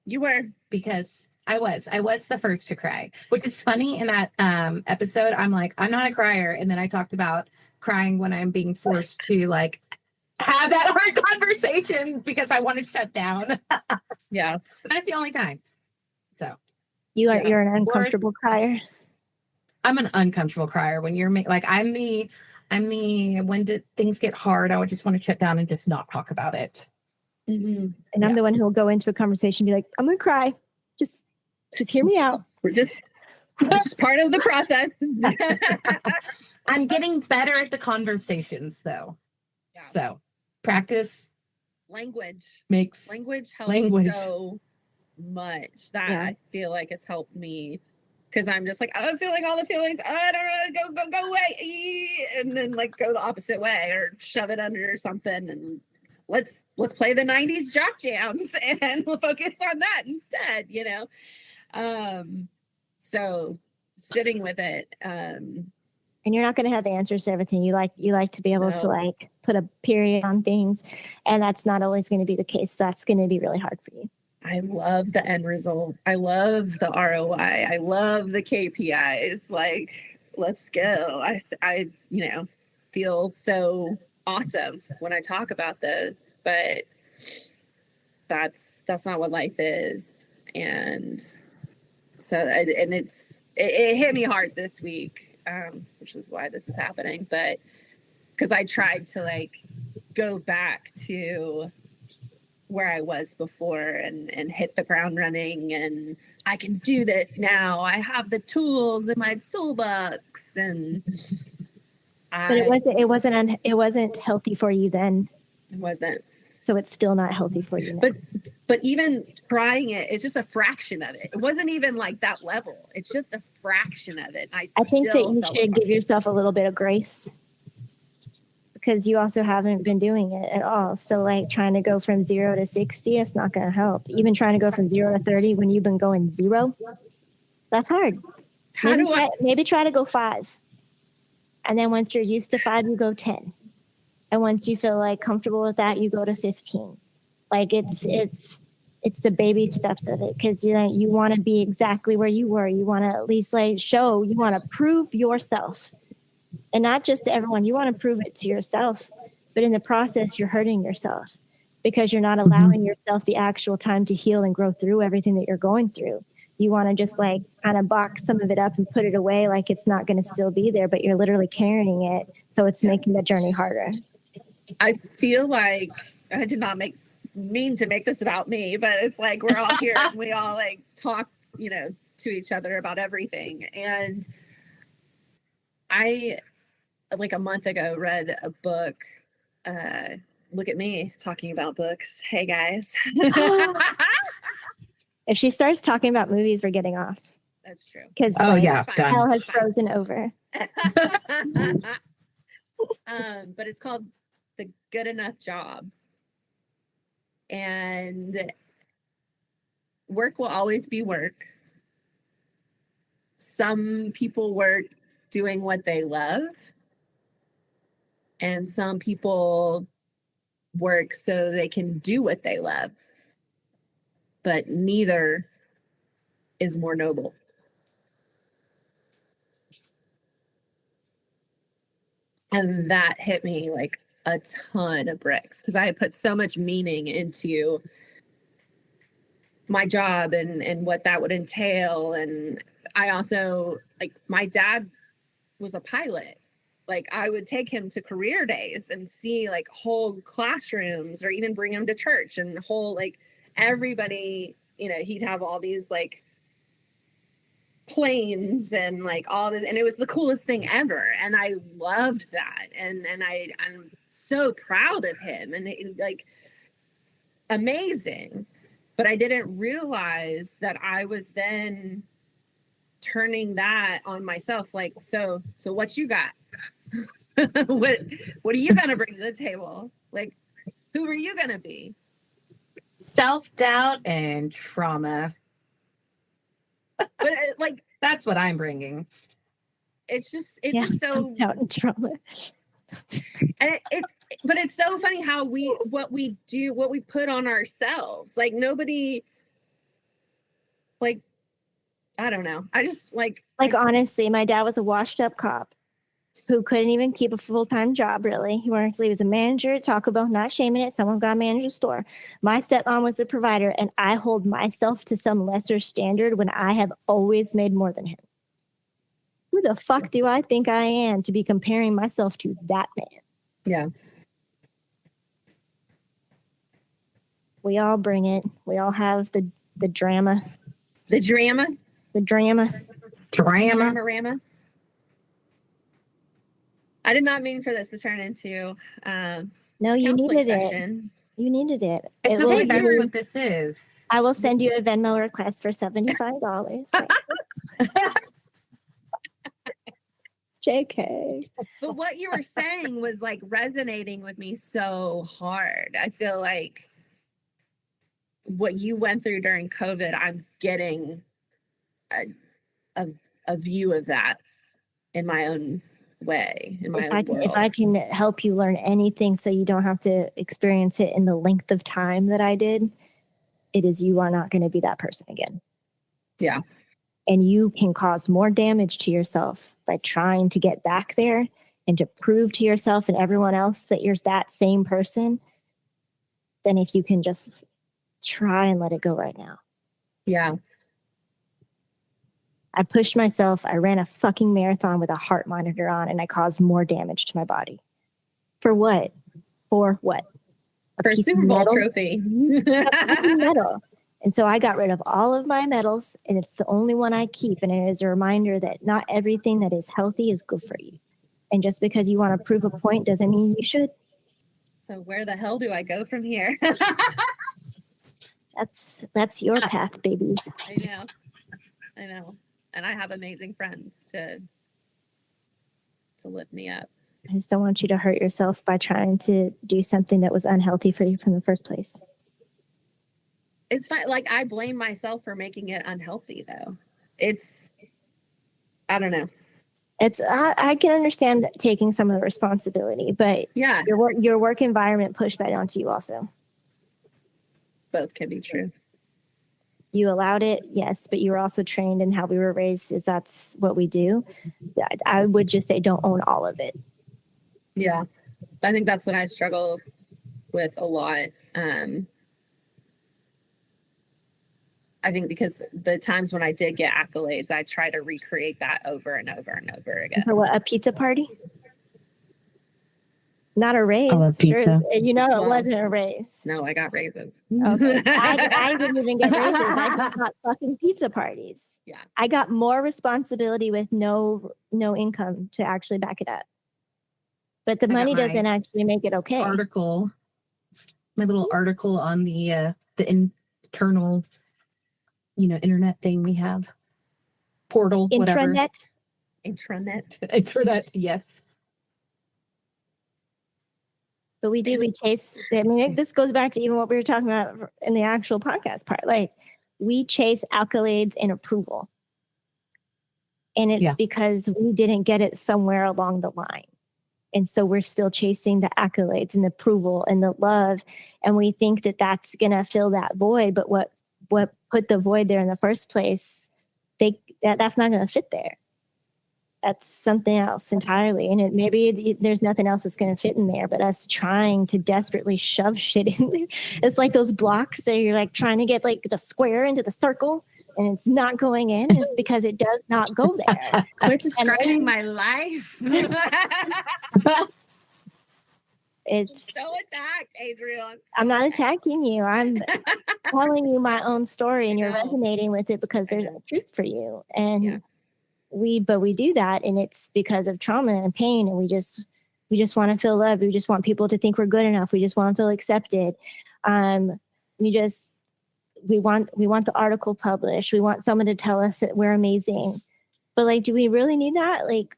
You were? Because I was the first to cry, which is funny. In that episode, I'm like, I'm not a crier. And then I talked about crying when I'm being forced to like have that hard conversation because I want to shut down. Yeah. But that's the only time. So you're an uncomfortable crier. I'm an uncomfortable crier when you're like, I'm the when things get hard, I would just want to shut down and just not talk about it. Mhm. And I'm the one who will go into a conversation and be like, I'm going to cry. Just hear me out. This is part of the process. I'm getting better at the conversations though. Yeah. So practice Language makes helps so much. That Yeah. I feel like has helped me, because I'm just like, I'm feeling all the feelings. I don't know, go away, and then like go the opposite way or shove it under something, and let's play the 90s jock jams and we'll focus on that instead, you know. So sitting with it, And you're not going to have answers to everything. You like to be able to No. like put a period on things, and that's not always going to be the case. That's going to be really hard for you. I love the end result. I love the ROI. I love the KPIs. Like, let's go. I you know, feel so awesome when I talk about those, but that's not what life is. And so, and it hit me hard this week, which is why this is happening. But because I tried to like go back to where I was before and hit the ground running, and I can do this now. I have the tools in my toolbox, and But it wasn't healthy for you then. It wasn't. So it's still not healthy for you now. But even trying it, it's just a fraction of it. It wasn't even like that level. It's just a fraction of it. I think that you should give yourself a little bit of grace, because you also haven't been doing it at all. So like trying to go from 0 to 60, it's not going to help. Even trying to go from 0 to 30 when you've been going 0, that's hard. Maybe try to go 5. And then once you're used to 5, you go 10. And once you feel like comfortable with that, you go to 15. Like it's the baby steps of it, because you want to be exactly where you were. You want to at least you want to prove yourself. And not just to everyone, you want to prove it to yourself. But in the process, you're hurting yourself, because you're not allowing yourself the actual time to heal and grow through everything that you're going through. You want to just like kind of box some of it up and put it away like it's not going to still be there, but you're literally carrying it. So it's making the journey harder. I feel like I did not mean to make this about me, but it's like we're all here and we all like talk, to each other about everything. And I, like a month ago, read a book. Look at me talking about books. Hey guys. If she starts talking about movies, we're getting off. That's true. Because done. hell has frozen over. But it's called The Good Enough Job. And work will always be work. Some people work doing what they love, and some people work so they can do what they love. But neither is more noble. And that hit me like a ton of bricks, because I had put so much meaning into my job and what that would entail. And I also, like, my dad was a pilot. Like, I would take him to career days and see like whole classrooms, or even bring him to church, and whole, like, everybody, he'd have all these like planes and like all this, and it was the coolest thing ever. And I loved that. And I'm so proud of him, and like amazing. But I didn't realize that I was then turning that on myself. Like, so what you got? what are you gonna bring to the table? Like, who are you gonna be? Self-doubt and trauma. But like, that's what I'm bringing. It's just so doubt and trauma. And but it's so funny how what we put on ourselves. Like, nobody, like, I don't know. I just like honestly, my dad was a washed up cop who couldn't even keep a full-time job, really. He was a manager at Taco Bell, not shaming it. Someone's got to manage a store. My stepmom was the provider, and I hold myself to some lesser standard when I have always made more than him. Who the fuck do I think I am to be comparing myself to that man? Yeah. We all bring it. We all have the drama. The drama. The drama. Drama. I did not mean for this to turn into No, you counseling needed session. it. You needed it. It's It will okay. That's be- what this is. I will send you a Venmo request for $75. JK. But what you were saying was like resonating with me so hard. I feel like what you went through during COVID, I'm getting a view of that in my own way, in my own world. If I can help you learn anything so you don't have to experience it in the length of time that I did, it is you are not going to be that person again. Yeah. And you can cause more damage to yourself by trying to get back there and to prove to yourself and everyone else that you're that same person than if you can just try and let it go right now. Yeah. I pushed myself. I ran a fucking marathon with a heart monitor on, and I caused more damage to my body. For what? For what? For a Super Bowl trophy. Medal. And so I got rid of all of my medals, and it's the only one I keep. And it is a reminder that not everything that is healthy is good for you. And just because you want to prove a point doesn't mean you should. So where the hell do I go from here? That's your path, baby. I know. And I have amazing friends to lift me up. I just don't want you to hurt yourself by trying to do something that was unhealthy for you from the first place. It's fine. Like, I blame myself for making it unhealthy, though. I don't know. I can understand taking some of the responsibility, but yeah, your work environment pushed that onto you also. Both can be true. You allowed it, yes, but you were also trained in how we were raised, is that's what we do. I would just say don't own all of it. Yeah. I think that's what I struggle with a lot. I think because the times when I did get accolades, I try to recreate that over and over and over again. For what, a pizza party? Not a raise. I love pizza. It wasn't a raise. No, I got raises. Okay. I didn't even get raises. I just got fucking pizza parties. Yeah. I got more responsibility with no income to actually back it up. But the money doesn't actually make it okay. My little article on the internal, internet thing we have. Portal, whatever. Intranet, yes. But we chase, this goes back to even what we were talking about in the actual podcast part. Like, we chase accolades and approval. And it's because we didn't get it somewhere along the line. And so we're still chasing the accolades and the approval and the love. And we think that that's going to fill that void. But what put the void there in the first place, that's not going to fit there. That's something else entirely. And maybe there's nothing else that's going to fit in there, but us trying to desperately shove shit in there. It's like those blocks that you're like trying to get like the square into the circle and it's not going in. It's because it does not go there. Quit describing my life. It's so attacked, Adriel. I'm not attacking you. I'm telling you my own story and you're resonating with it because there's a truth for you. And we do that, and it's because of trauma and pain, and we just want to feel loved. We just want people to think we're good enough. We just want to feel accepted. We want the article published. We want someone to tell us that we're amazing. But like, do we really need that? Like,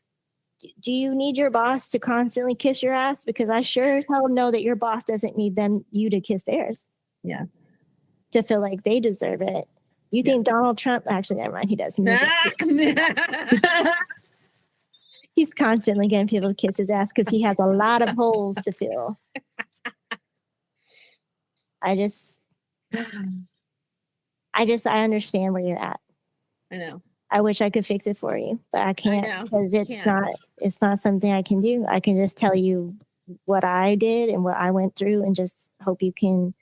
do you need your boss to constantly kiss your ass? Because I sure as hell know that your boss doesn't need you to kiss theirs. Yeah. To feel like they deserve it. You think Donald Trump, actually, never mind, he does. He's constantly getting people to kiss his ass because he has a lot of holes to fill. I understand where you're at. I know. I wish I could fix it for you, but I can't because it's not something I can do. I can just tell you what I did and what I went through and just hope you can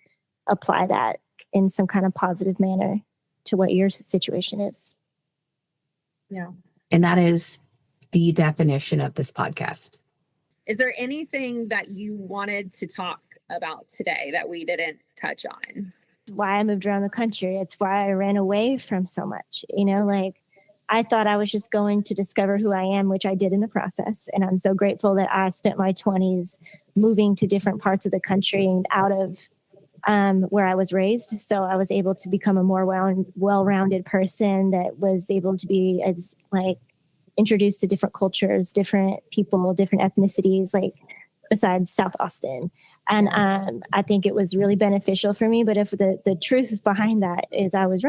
apply that in some kind of positive manner to what your situation is. Yeah. And that is the definition of this podcast. Is there anything that you wanted to talk about today that we didn't touch on? Why I moved around the country. It's why I ran away from so much. Like I thought I was just going to discover who I am, which I did in the process. And I'm so grateful that I spent my 20s moving to different parts of the country and out of where I was raised. So I was able to become a more well-rounded person that was able to be as like introduced to different cultures, different people, different ethnicities, like besides South Austin. And I think it was really beneficial for me. But if the truth behind that is I was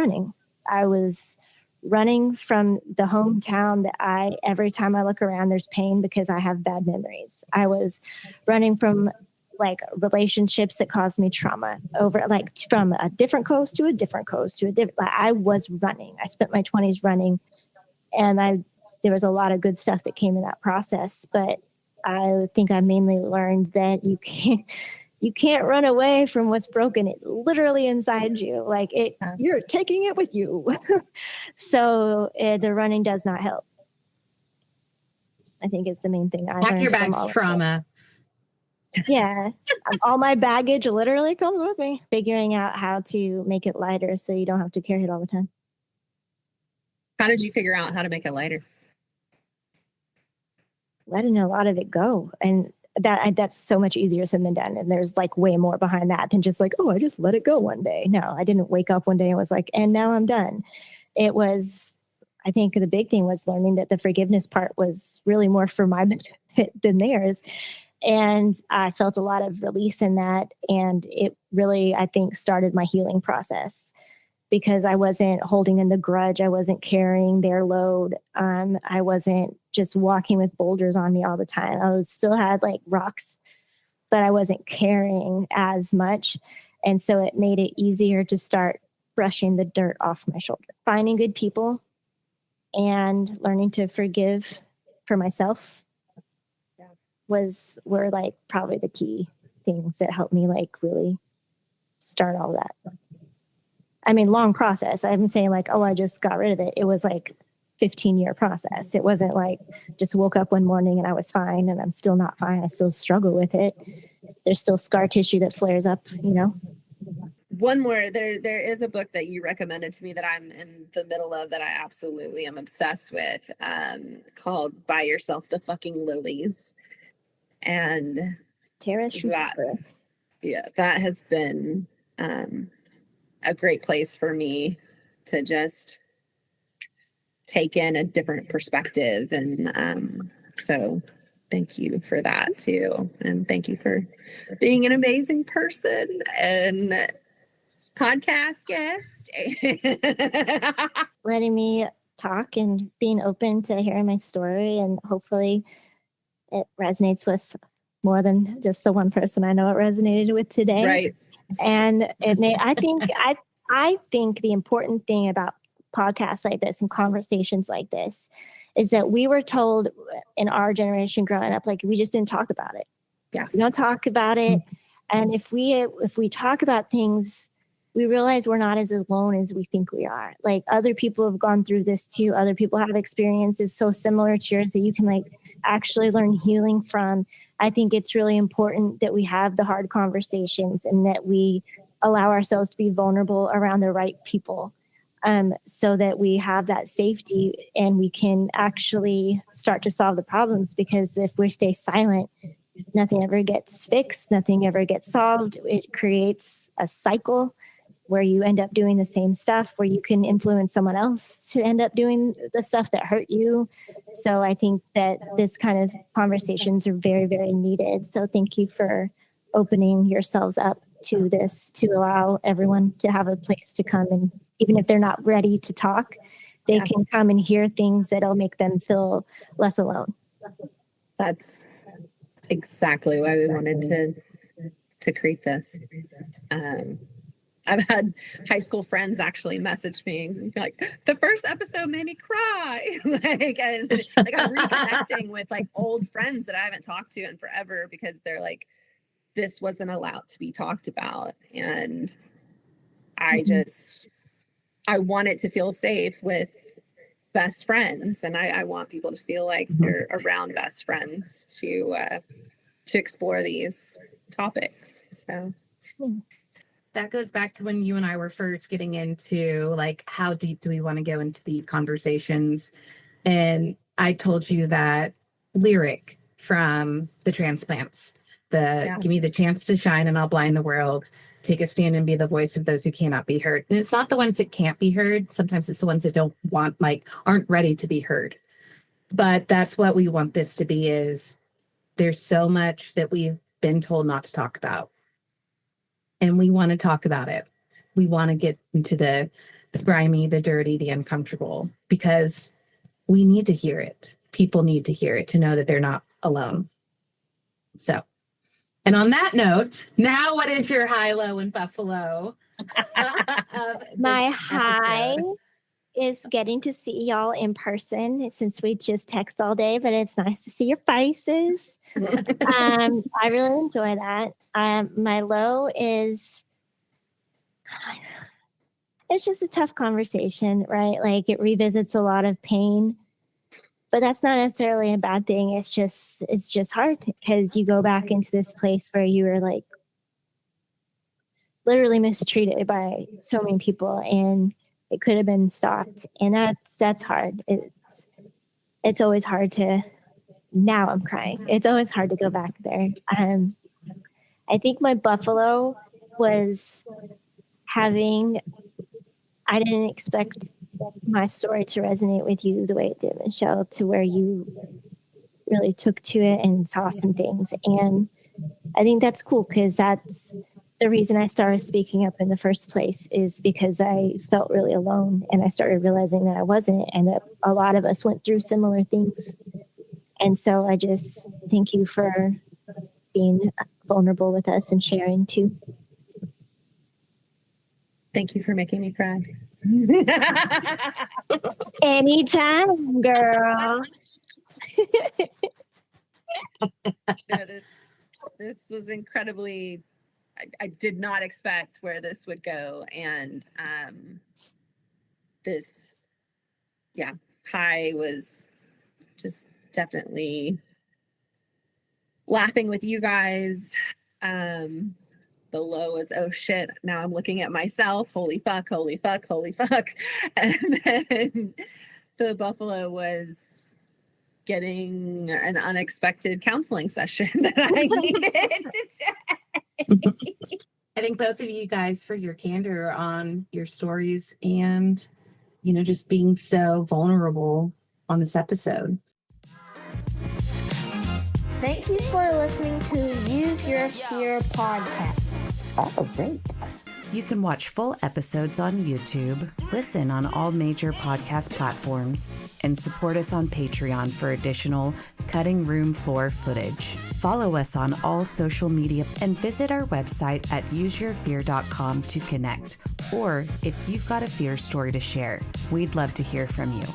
running from the hometown that every time I look around, there's pain because I have bad memories. I was running from like relationships that caused me trauma over like from a different coast to a different coast to a different, I was running. I spent my 20s running, and there was a lot of good stuff that came in that process, but I think I mainly learned that you can't run away from what's broken. It literally inside you, like you're taking it with you. So the running does not help. I think is the main thing I Pack learned your from bags all trauma. Yeah, all my baggage literally comes with me. Figuring out how to make it lighter so you don't have to carry it all the time. How did you figure out how to make it lighter? Letting a lot of it go, and that's so much easier said than done. And there's like way more behind that than just like, oh, I just let it go one day. No, I didn't wake up one day and was like, and now I'm done. It was, I think the big thing was learning that the forgiveness part was really more for my benefit than theirs. And I felt a lot of release in that. And it really, I think, started my healing process because I wasn't holding in the grudge. I wasn't carrying their load. I wasn't just walking with boulders on me all the time. I still had like rocks, but I wasn't carrying as much. And so it made it easier to start brushing the dirt off my shoulder, finding good people and learning to forgive for myself were like probably the key things that helped me like really start all that. I mean, long process. I'm saying like, oh, I just got rid of it. It was like 15-year process. It wasn't like just woke up one morning and I was fine and I'm still not fine. I still struggle with it. There's still scar tissue that flares up, One more, there is a book that you recommended to me that I'm in the middle of that I absolutely am obsessed with, called Buy Yourself the Fucking Lilies. And Tara that has been a great place for me to just take in a different perspective. And so thank you for that too. And thank you for being an amazing person and podcast guest. Letting me talk and being open to hearing my story, and hopefully it resonates with more than just the one person I know it resonated with today. Right. And it may, I think the important thing about podcasts like this and conversations like this is that we were told in our generation growing up, like we just didn't talk about it. Yeah. We don't talk about it. And if we talk about things, we realize we're not as alone as we think we are. Like other people have gone through this too. Other people have experiences so similar to yours that you can like actually learn healing from. I think it's really important that we have the hard conversations and that we allow ourselves to be vulnerable around the right people, so that we have that safety and we can actually start to solve the problems. Because if we stay silent, nothing ever gets fixed, nothing ever gets solved. It creates a cycle where you end up doing the same stuff, where you can influence someone else to end up doing the stuff that hurt you. So I think that this kind of conversations are very, very needed. So thank you for opening yourselves up to this, to allow everyone to have a place to come. And even if they're not ready to talk, they can come and hear things that'll make them feel less alone. That's exactly why we wanted to create this. I've had high school friends actually message me like, the first episode made me cry. I'm reconnecting with like old friends that I haven't talked to in forever because they're like, this wasn't allowed to be talked about. And I want it to feel safe with best friends. And I want people to feel like they're around best friends to to explore these topics. So that goes back to when you and I were first getting into like, how deep do we want to go into these conversations? And I told you that lyric from the Transplants, give me the chance to shine and I'll blind the world, take a stand and be the voice of those who cannot be heard. And it's not the ones that can't be heard. Sometimes it's the ones that don't want, like, aren't ready to be heard. But that's what we want this to be, is there's so much that we've been told not to talk about. And we want to talk about it. We want to get into the grimy, the dirty, the uncomfortable, because we need to hear it. People need to hear it to know that they're not alone. So, and on that note, now what is your high, low in Buffalo? My high is getting to see y'all in person, since we just text all day, but it's nice to see your faces. I really enjoy that. My low is, it's just a tough conversation, right? Like, it revisits a lot of pain, but that's not necessarily a bad thing. It's just hard, because you go back into this place where you were like literally mistreated by so many people, and it could have been stopped. And that's hard. It's always hard to, now I'm crying. It's always hard to go back there. I think my Buffalo was I didn't expect my story to resonate with you the way it did, Michelle, to where you really took to it and saw some things. And I think that's cool, because that's the reason I started speaking up in the first place, is because I felt really alone, and I started realizing that I wasn't, and that a lot of us went through similar things. And so I just thank you for being vulnerable with us and sharing too. thank you for making me cry. Anytime, girl. This was incredibly, I did not expect where this would go. And this, high was just definitely laughing with you guys. The low was, oh shit, now I'm looking at myself. Holy fuck, holy fuck, holy fuck. And then the Buffalo was getting an unexpected counseling session that I needed today. I thank both of you guys for your candor on your stories and, just being so vulnerable on this episode. Thank you for listening to Use Your Fear podcast. Oh, great. You can watch full episodes on YouTube, listen on all major podcast platforms, and support us on Patreon for additional cutting room floor footage. Follow us on all social media and visit our website at useyourfear.com to connect. Or if you've got a fear story to share, we'd love to hear from you.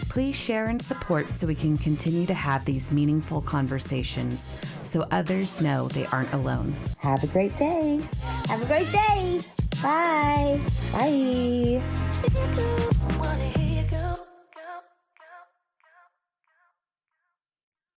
Please share and support so we can continue to have these meaningful conversations so others know they aren't alone. Have a great day. Have a great day. Bye. Bye.